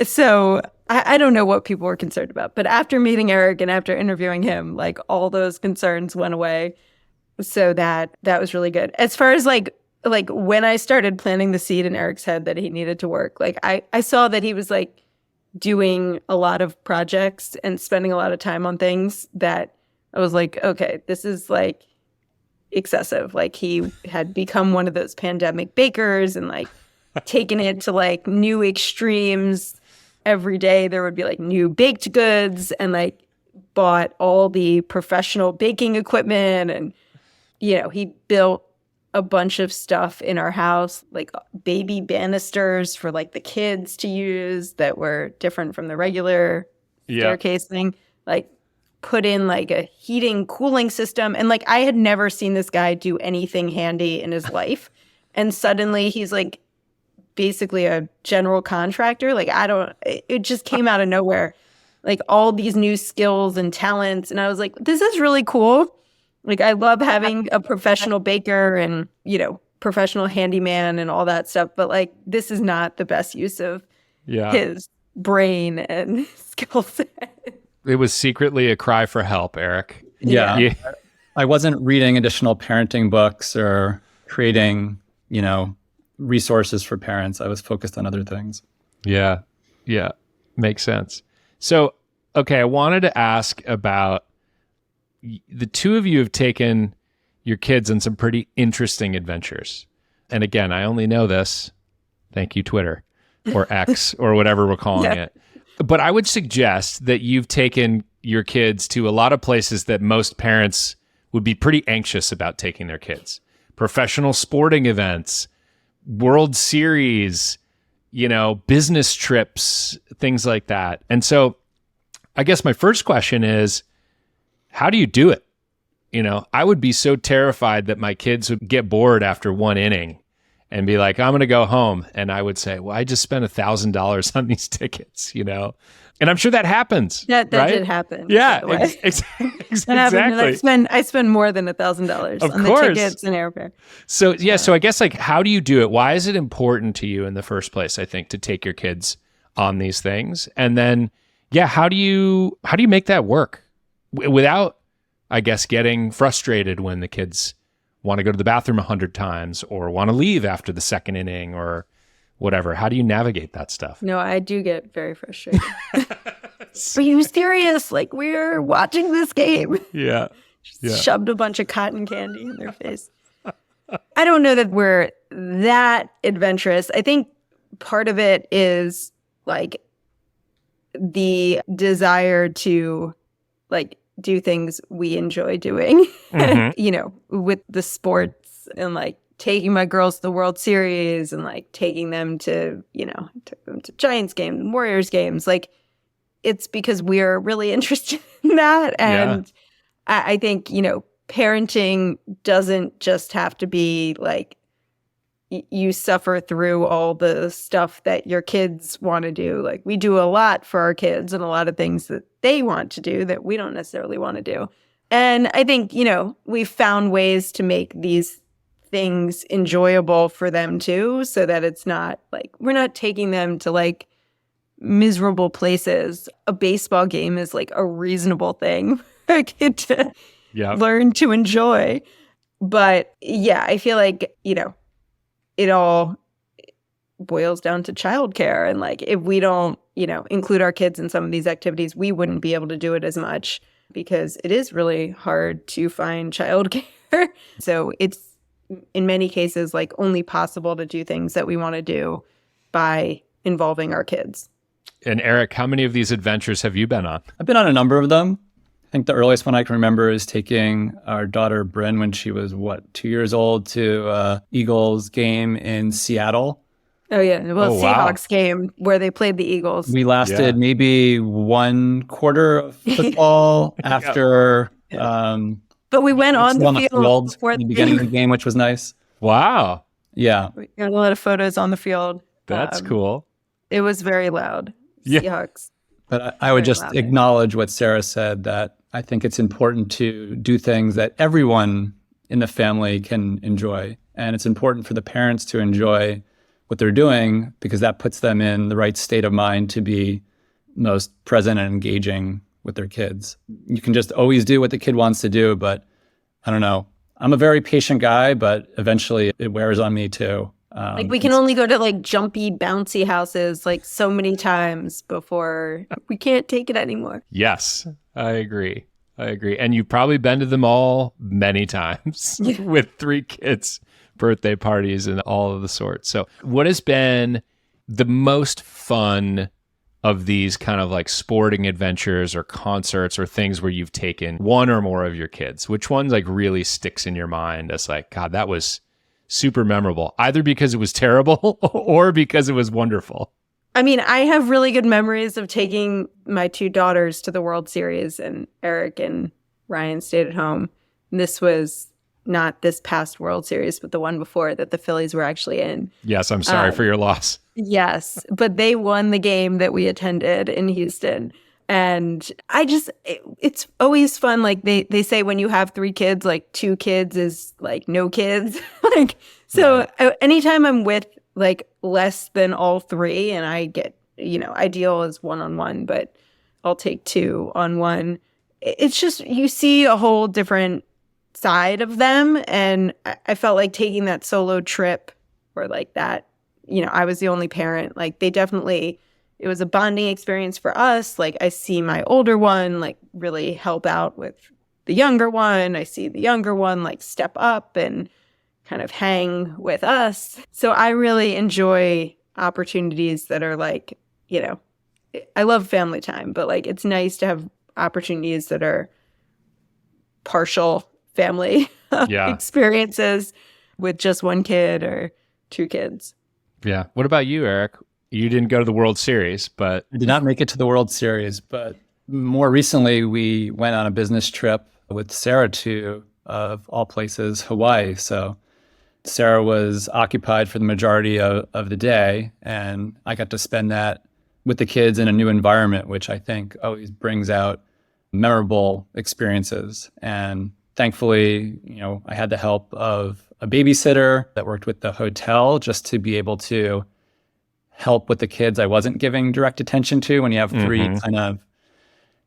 So I don't know what people were concerned about. But after meeting Eric and after interviewing him, like all those concerns went away. So that was really good. As far as like when I started planting the seed in Eric's head that he needed to work, like I saw that he was like doing a lot of projects and spending a lot of time on things that I was like, okay, this is like excessive. Like he had become one of those pandemic bakers and like taken it to like new extremes. Every day there would be like new baked goods and like bought all the professional baking equipment and he built a bunch of stuff in our house, like baby banisters for like the kids to use that were different from the regular staircase thing. Like put in like a heating cooling system. And like I had never seen this guy do anything handy in his life. And suddenly he's like basically a general contractor. Like it just came out of nowhere. Like all these new skills and talents. And I was like, this is really cool. Like I love having a professional baker and, professional handyman and all that stuff. But like, this is not the best use of his brain and skill set. It was secretly a cry for help, Eric. Yeah. I wasn't reading additional parenting books or creating, resources for parents. I was focused on other things. Yeah. Makes sense. So, okay, I wanted to ask about the two of you have taken your kids on some pretty interesting adventures. And again, I only know this, thank you, Twitter or X or whatever we're calling it. But I would suggest that you've taken your kids to a lot of places that most parents would be pretty anxious about taking their kids. Professional sporting events, World Series, business trips, things like that. And so I guess my first question is, how do you do it? I would be so terrified that my kids would get bored after one inning and be like, I'm going to go home. And I would say, well, I just spent $1,000 on these tickets, And I'm sure that happens. That right? did happen. Yeah, exactly. exactly. I spend more than $1,000 on the tickets and airfare. So so I guess like, how do you do it? Why is it important to you in the first place, I think, to take your kids on these things? And then, how do you make that work without, I guess, getting frustrated when the kids want to go to the bathroom 100 times or want to leave after the second inning or whatever? How do you navigate that stuff? No, I do get very frustrated. Are you serious? Like, we're watching this game. Yeah. Shoved a bunch of cotton candy in their face. I don't know that we're that adventurous. I think part of it is like the desire to like do things we enjoy doing, with the sports and like taking my girls to the World Series and like taking them to, took them to Giants games, Warriors games. Like it's because we're really interested in that. And I think, parenting doesn't just have to be like you suffer through all the stuff that your kids want to do. Like we do a lot for our kids and a lot of things that they want to do that we don't necessarily want to do. And I think, we've found ways to make these things enjoyable for them too, so that it's not like we're not taking them to like miserable places. A baseball game is like a reasonable thing for a kid to learn to enjoy. But I feel like, it all boils down to childcare. And like, if we don't, include our kids in some of these activities, we wouldn't be able to do it as much because it is really hard to find childcare. So it's in many cases like only possible to do things that we want to do by involving our kids. And Eric, how many of these adventures have you been on? I've been on a number of them. I think the earliest one I can remember is taking our daughter Bryn when she was 2 years old to Eagles game in Seattle. Oh yeah, Seahawks game where they played the Eagles. We lasted maybe one quarter of football after. But we went on the field before the beginning of the game, which was nice. Wow. Yeah, we got a lot of photos on the field. That's cool. It was very loud. Yeah. Seahawks. But I would just acknowledge what Sara said, that I think it's important to do things that everyone in the family can enjoy. And it's important for the parents to enjoy what they're doing because that puts them in the right state of mind to be most present and engaging with their kids. You can just always do what the kid wants to do, but I don't know. I'm a very patient guy, but eventually it wears on me too. Like we can only go to like jumpy, bouncy houses like so many times before we can't take it anymore. Yes, I agree. And you've probably been to them all many times with 3 kids, birthday parties and all of the sorts. So what has been the most fun of these kind of like sporting adventures or concerts or things where you've taken one or more of your kids? Which one like really sticks in your mind as like, God, that was super memorable, either because it was terrible or because it was wonderful? I mean, I have really good memories of taking my two daughters to the World Series, and Eric and Ryan stayed at home. And this was not this past World Series, but the one before that the Phillies were actually in. Yes, I'm sorry for your loss. Yes, but they won the game that we attended in Houston. And it's always fun. Like they say when you have three kids, like two kids is like no kids. Like, so anytime I'm with like less than all three, and I get, ideal is one-on-one, but I'll take 2-on-1. It's just, you see a whole different side of them. And I felt like taking that solo trip or like that, I was the only parent. Like it was a bonding experience for us. Like I see my older one like really help out with the younger one. I see the younger one like step up and kind of hang with us. So I really enjoy opportunities that are like, I love family time, but like it's nice to have opportunities that are partial family experiences with just one kid or two kids. Yeah. What about you, Eric? You didn't go to the World Series, but... I did not make it to the World Series, but more recently we went on a business trip with Sara to, of all places, Hawaii. So Sara was occupied for the majority of the day, and I got to spend that with the kids in a new environment, which I think always brings out memorable experiences. And thankfully, I had the help of a babysitter that worked with the hotel just to be able to help with the kids I wasn't giving direct attention to. When you have three, kind of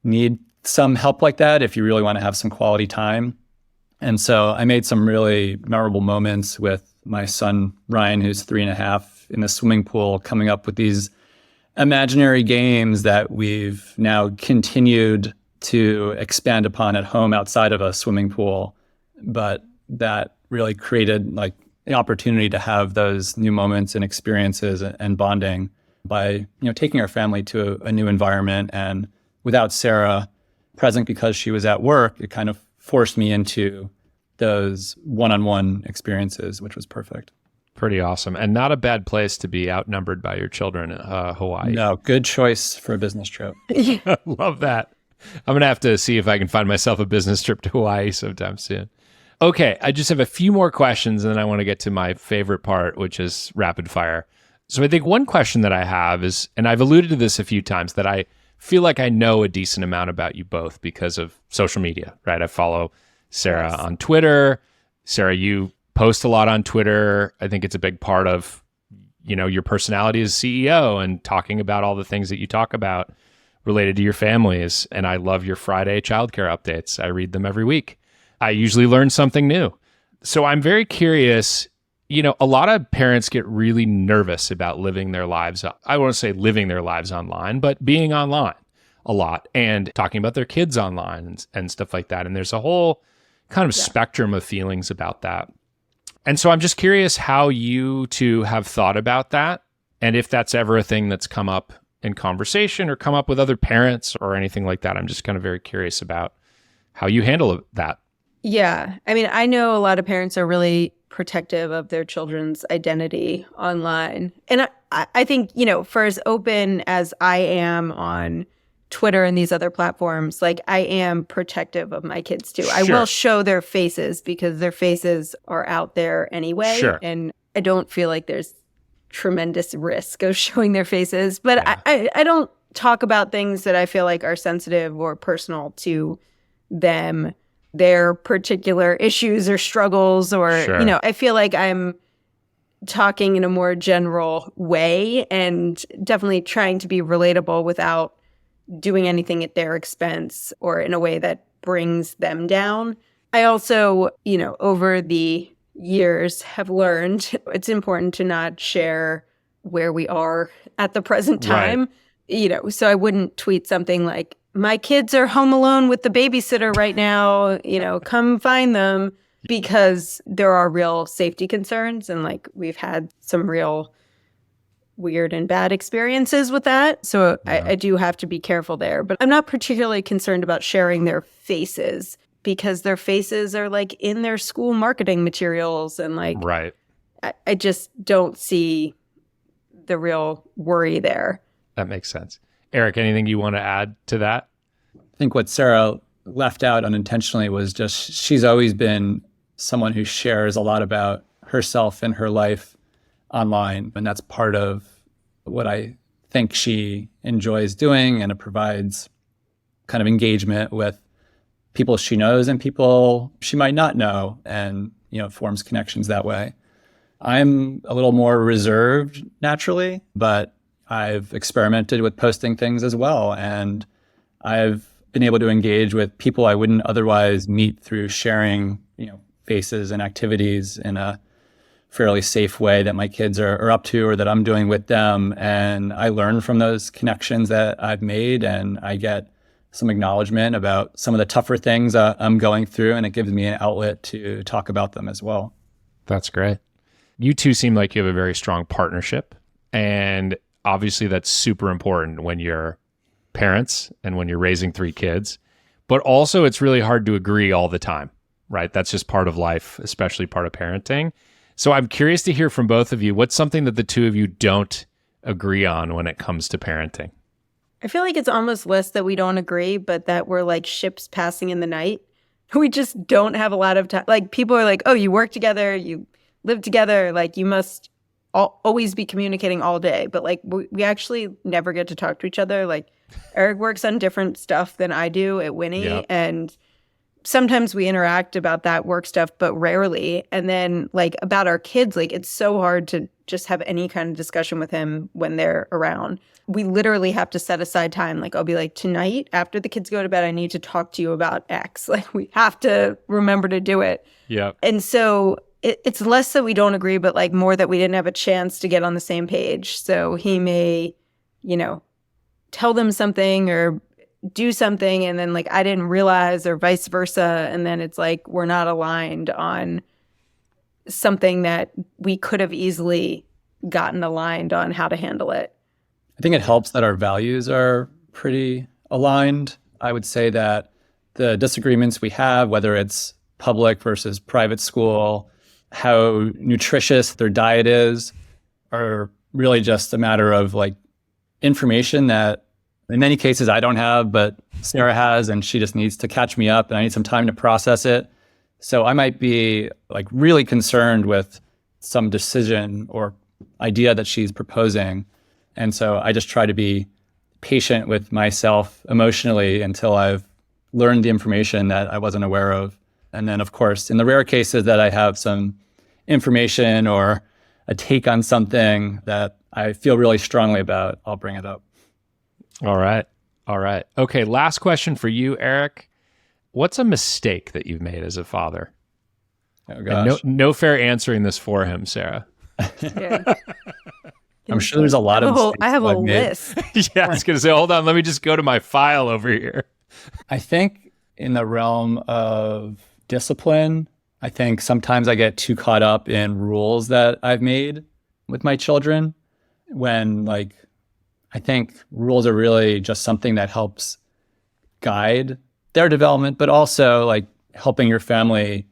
need some help like that if you really want to have some quality time. And so I made some really memorable moments with my son, Ryan, who's 3.5, in the swimming pool, coming up with these imaginary games that we've now continued to expand upon at home outside of a swimming pool. But that really created like the opportunity to have those new moments and experiences and bonding by, taking our family to a new environment. And without Sara present because she was at work, it kind of forced me into those one-on-one experiences, which was perfect. Pretty awesome. And not a bad place to be outnumbered by your children, Hawaii. No, good choice for a business trip. Love that. I'm going to have to see if I can find myself a business trip to Hawaii sometime soon. Okay, I just have a few more questions, and then I want to get to my favorite part, which is rapid fire. So I think one question that I have is, and I've alluded to this a few times, that I feel like I know a decent amount about you both because of social media, right? I follow Sara on Twitter. Sara, you post a lot on Twitter. I think it's a big part of, your personality as CEO and talking about all the things that you talk about related to your families. And I love your Friday childcare updates. I read them every week. I usually learn something new. So I'm very curious, a lot of parents get really nervous about living their lives. I won't say living their lives online, but being online a lot and talking about their kids online and stuff like that. And there's a whole kind of spectrum of feelings about that. And so I'm just curious how you two have thought about that, and if that's ever a thing that's come up in conversation or come up with other parents or anything like that. I'm just kind of very curious about how you handle that. Yeah. I mean, I know a lot of parents are really protective of their children's identity online. And I think, for as open as I am on Twitter and these other platforms, like I am protective of my kids too. Sure. I will show their faces because their faces are out there anyway. Sure. And I don't feel like there's tremendous risk of showing their faces. But I don't talk about things that I feel like are sensitive or personal to them, their particular issues or struggles, or, I feel like I'm talking in a more general way and definitely trying to be relatable without doing anything at their expense or in a way that brings them down. I also, over the years have learned it's important to not share where we are at the present time. Right. So I wouldn't tweet something like, my kids are home alone with the babysitter right now, come find them, because there are real safety concerns. And like we've had some real weird and bad experiences with that. So I do have to be careful there. But I'm not particularly concerned about sharing their faces because their faces are like in their school marketing materials and like, right. I just don't see the real worry there. That makes sense. Eric, anything you want to add to that? I think what Sara left out unintentionally was just she's always been someone who shares a lot about herself and her life online. And that's part of what I think she enjoys doing, and it provides kind of engagement with people she knows and people she might not know, and forms connections that way. I'm a little more reserved naturally, but I've experimented with posting things as well, and I've been able to engage with people I wouldn't otherwise meet through sharing faces and activities in a fairly safe way that my kids are up to, or that I'm doing with them. And I learn from those connections that I've made, and I get some acknowledgement about some of the tougher things I'm going through, and it gives me an outlet to talk about them as well. That's great. You two seem like you have a very strong partnership, and obviously that's super important when you're parents and when you're raising 3 kids, but also it's really hard to agree all the time, right? That's just part of life, especially part of parenting. So I'm curious to hear from both of you, what's something that the two of you don't agree on when it comes to parenting? I feel like it's almost less that we don't agree, but that we're like ships passing in the night. We just don't have a lot of time. Like, people are like, oh, you work together, you live together, like you must always be communicating all day. But like we actually never get to talk to each other. Like, Eric works on different stuff than I do at Winnie. Yep. And sometimes we interact about that work stuff, but rarely. And then like about our kids, like it's so hard to just have any kind of discussion with him when they're around. We literally have to set aside time. Like, I'll be like, tonight after the kids go to bed, I need to talk to you about X. Like, we have to remember to do it. Yeah. And so it's less that we don't agree, but like more that we didn't have a chance to get on the same page. So he may, tell them something or do something, and then like I didn't realize, or vice versa. And then it's like we're not aligned on something that we could have easily gotten aligned on how to handle it. I think it helps that our values are pretty aligned. I would say that the disagreements we have, whether it's public versus private school, how nutritious their diet is, are really just a matter of like information that in many cases I don't have, but Sara has, and she just needs to catch me up, and I need some time to process it. So I might be like really concerned with some decision or idea that she's proposing. And so I just try to be patient with myself emotionally until I've learned the information that I wasn't aware of. And then, of course, in the rare cases that I have some information or a take on something that I feel really strongly about, I'll bring it up. All right. Okay, last question for you, Eric. What's a mistake that you've made as a father? Oh, gosh. And no fair answering this for him, Sara. Yeah. I'm sure there's a lot of mistakes I have a I've made. list. Yeah, I was going to say, hold on, let me just go to my file over here. I think in the realm of discipline, I think sometimes I get too caught up in rules that I've made with my children, when like I think rules are really just something that helps guide their development, but also like helping your family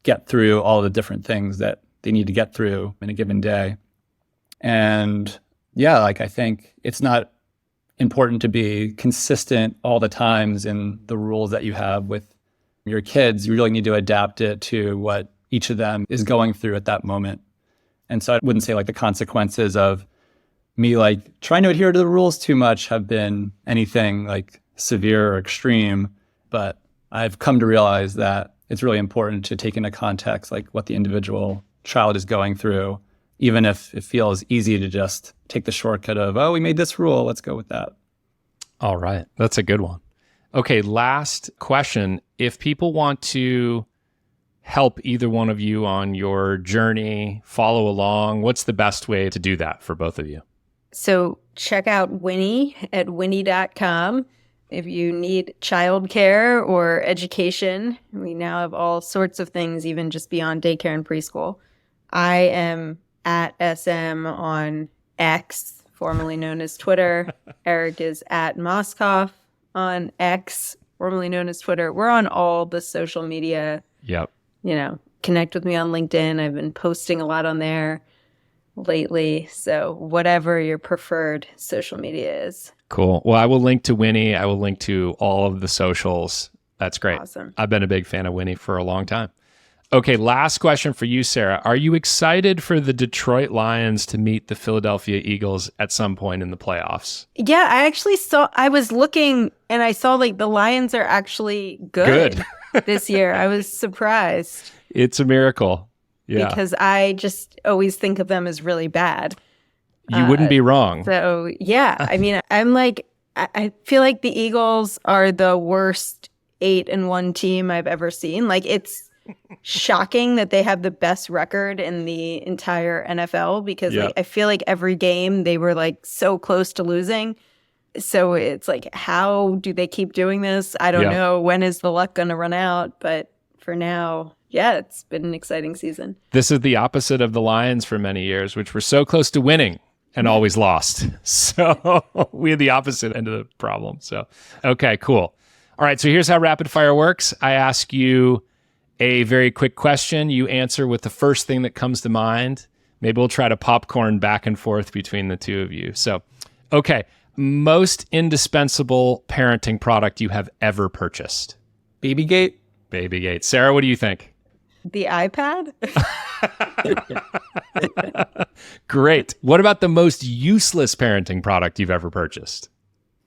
get through all the different things that they need to get through in a given day. And yeah, like I think it's not important to be consistent all the times in the rules that you have with your kids. You really need to adapt it to what each of them is going through at that moment. And so I wouldn't say like the consequences of me like trying to adhere to the rules too much have been anything like severe or extreme, but I've come to realize that it's really important to take into context like what the individual child is going through, even if it feels easy to just take the shortcut of, oh, we made this rule, let's go with that. All right. That's a good one. Okay, last question. If people want to help either one of you on your journey, follow along, what's the best way to do that for both of you? So check out Winnie at winnie.com. If you need childcare or education, we now have all sorts of things, even just beyond daycare and preschool. I am at SM on X, formerly known as Twitter. Eric is at Mauskopf on X, formerly known as Twitter. We're on all the social media, Yep. connect with me on LinkedIn. I've been posting a lot on there lately. So whatever your preferred social media is. Cool. Well, I will link to Winnie. I will link to all of the socials. That's great. Awesome. I've been a big fan of Winnie for a long time. Okay, last question for you, Sara. Are you excited for the Detroit Lions to meet the Philadelphia Eagles at some point in the playoffs? Yeah, I was looking and I saw like the Lions are actually good this year. I was surprised. It's a miracle. Yeah. Because I just always think of them as really bad. You wouldn't be wrong. So, yeah, I mean, I feel like the Eagles are the worst 8-1 team I've ever seen. Like, it's shocking that they have the best record in the entire NFL because like, I feel like every game they were like so close to losing. So it's like, how do they keep doing this? I don't know. When is the luck going to run out? But for now, yeah, it's been an exciting season. This is the opposite of the Lions for many years, which were so close to winning and always lost. So we had the opposite end of the problem. So, okay, cool. All right, so here's how rapid fire works. I ask you a very quick question. You answer with the first thing that comes to mind. Maybe we'll try to popcorn back and forth between the two of you. So, okay, most indispensable parenting product you have ever purchased? Babygate? Babygate. Sara, what do you think? The iPad? Great. What about the most useless parenting product you've ever purchased?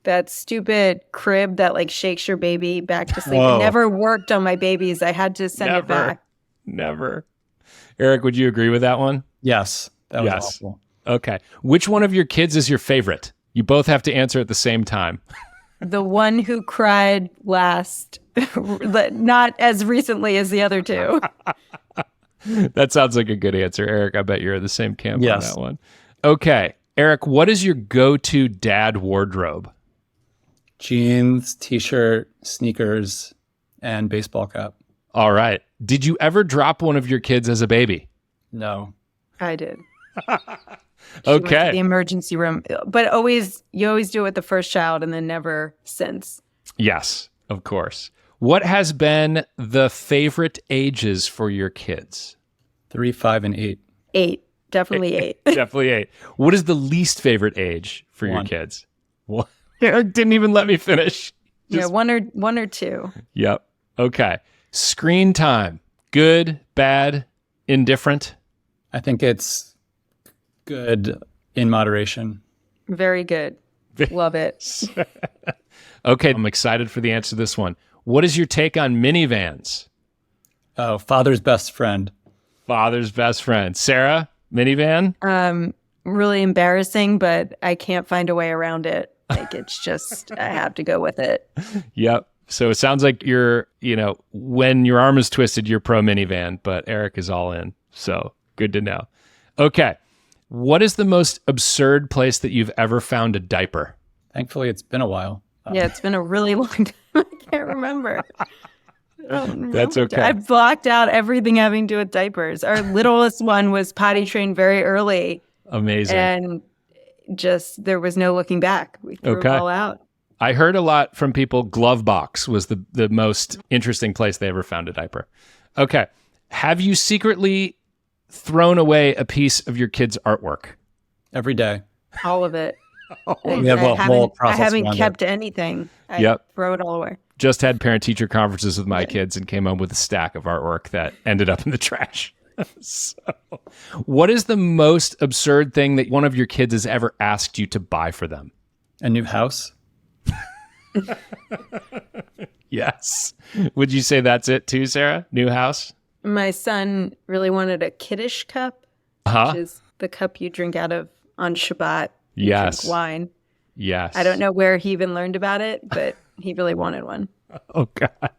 That stupid crib that like shakes your baby back to sleep. Whoa. It never worked on my babies. I had to send it back. Never. Eric, would you agree with that one? Yes. That was awful. Okay. Which one of your kids is your favorite? You both have to answer at the same time. The one who cried last, not as recently as the other two. That sounds like a good answer. Eric, I bet you're in the same camp on Yes. that one. Okay. Eric, what is your go-to dad wardrobe? Jeans, t-shirt, sneakers, and baseball cap. All right. Did you ever drop one of your kids as a baby? No. I did. She went Okay. to the emergency room, but you always do it with the first child and then never since. Yes, of course. What has been the favorite ages for your kids? 3, 5, and 8. 8, definitely 8. Definitely 8. What is the least favorite age for your 1. kids? What? Eric didn't even let me finish. Yeah, one or two. Yep. Okay. Screen time. Good, bad, indifferent? I think it's good in moderation. Very good. Love it. Okay. I'm excited for the answer to this one. What is your take on minivans? Oh, father's best friend. Father's best friend. Sara, minivan? Really embarrassing, but I can't find a way around it. Like it's just, I have to go with it. Yep. So it sounds like you're, when your arm is twisted, you're pro minivan, but Eric is all in. So good to know. Okay. What is the most absurd place that you've ever found a diaper? Thankfully, it's been a while. Yeah, it's been a really long time. I can't remember. I don't remember. That's okay. I've blocked out everything having to do with diapers. Our littlest one was potty trained very early. Amazing. And just, there was no looking back. We threw it all out. I heard a lot from people. Glove box was the most interesting place they ever found a diaper. Okay. Have you secretly thrown away a piece of your kid's artwork? Every day. All of it. We have a whole process I haven't around kept anything. I throw it all away. Just had parent-teacher conferences with my kids and came home with a stack of artwork that ended up in the trash. So, what is the most absurd thing that one of your kids has ever asked you to buy for them? A new house. Yes. Would you say that's it too, Sara? New house? My son really wanted a kiddush cup, which is the cup you drink out of on Shabbat. You drink wine. Yes. I don't know where he even learned about it, but he really wanted one. Oh, God.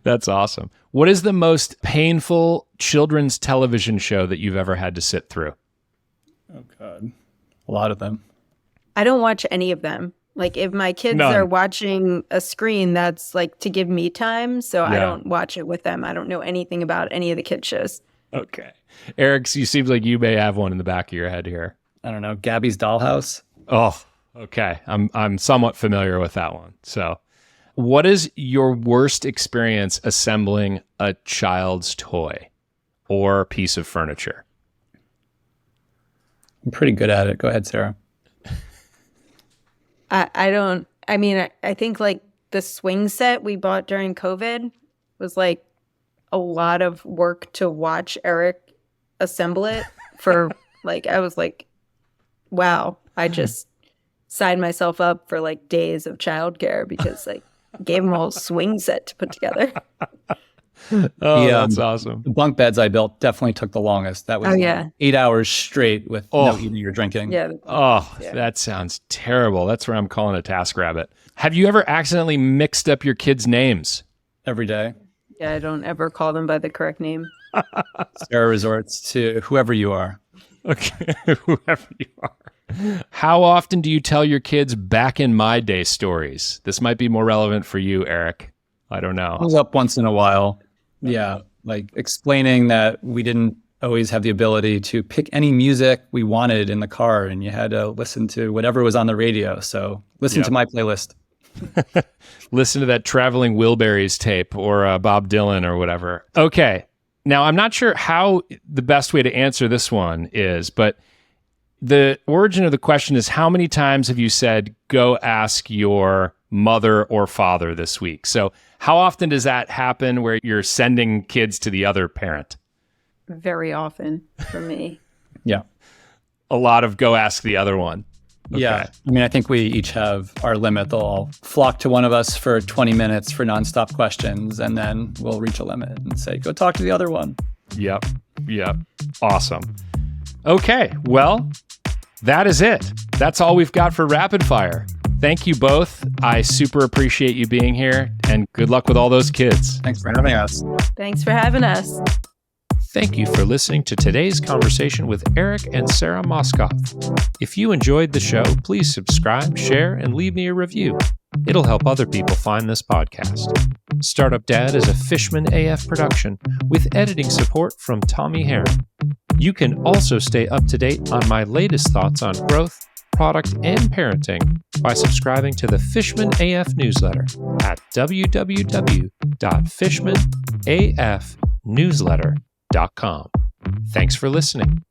That's awesome. What is the most painful children's television show that you've ever had to sit through? Oh, God. A lot of them. I don't watch any of them. Like if my kids are watching a screen, that's like to give me time. So I don't watch it with them. I don't know anything about any of the kids shows. Okay. Eric, you seems like you may have one in the back of your head here. I don't know. Gabby's Dollhouse. Oh, okay. I'm somewhat familiar with that one. So what is your worst experience assembling a child's toy? or piece of furniture? I'm pretty good at it. Go ahead, Sarah. I think like the swing set we bought during COVID was like a lot of work to watch Eric assemble it for like, I was like, wow, I just signed myself up for like days of childcare because like gave him a whole swing set to put together. That's awesome. The bunk beds I built definitely took the longest. That was 8 hours straight with no eating or drinking. Yeah. That sounds terrible. That's where I'm calling a TaskRabbit. Have you ever accidentally mixed up your kids' names? Every day. Yeah, I don't ever call them by the correct name. Sarah resorts to whoever you are. Okay, whoever you are. How often do you tell your kids back in my day stories? This might be more relevant for you, Eric. I don't know. Comes up once in a while. Yeah, like explaining that we didn't always have the ability to pick any music we wanted in the car and you had to listen to whatever was on the radio. So listen to my playlist. Listen to that Traveling Wilburys tape or Bob Dylan or whatever. Okay. Now, I'm not sure how the best way to answer this one is, but the origin of the question is, how many times have you said, go ask your mother or father this week? So how often does that happen where you're sending kids to the other parent? Very often for me. Yeah. A lot of go ask the other one. Okay. Yeah. I mean, I think we each have our limit. They'll all flock to one of us for 20 minutes for nonstop questions, and then we'll reach a limit and say, go talk to the other one. Yep. Awesome. Okay. Well, that is it. That's all we've got for Rapid Fire. Thank you both. I super appreciate you being here, and good luck with all those kids. Thanks for having us. Thanks for having us. Thank you for listening to today's conversation with Eric and Sara Mauskopf. If you enjoyed the show, please subscribe, share, and leave me a review. It'll help other people find this podcast. Startup Dad is a Fishman AF production with editing support from Tommy Heron. You can also stay up to date on my latest thoughts on growth, product, and parenting by subscribing to the Fishman AF newsletter at www.fishmanafnewsletter.com. Thanks for listening.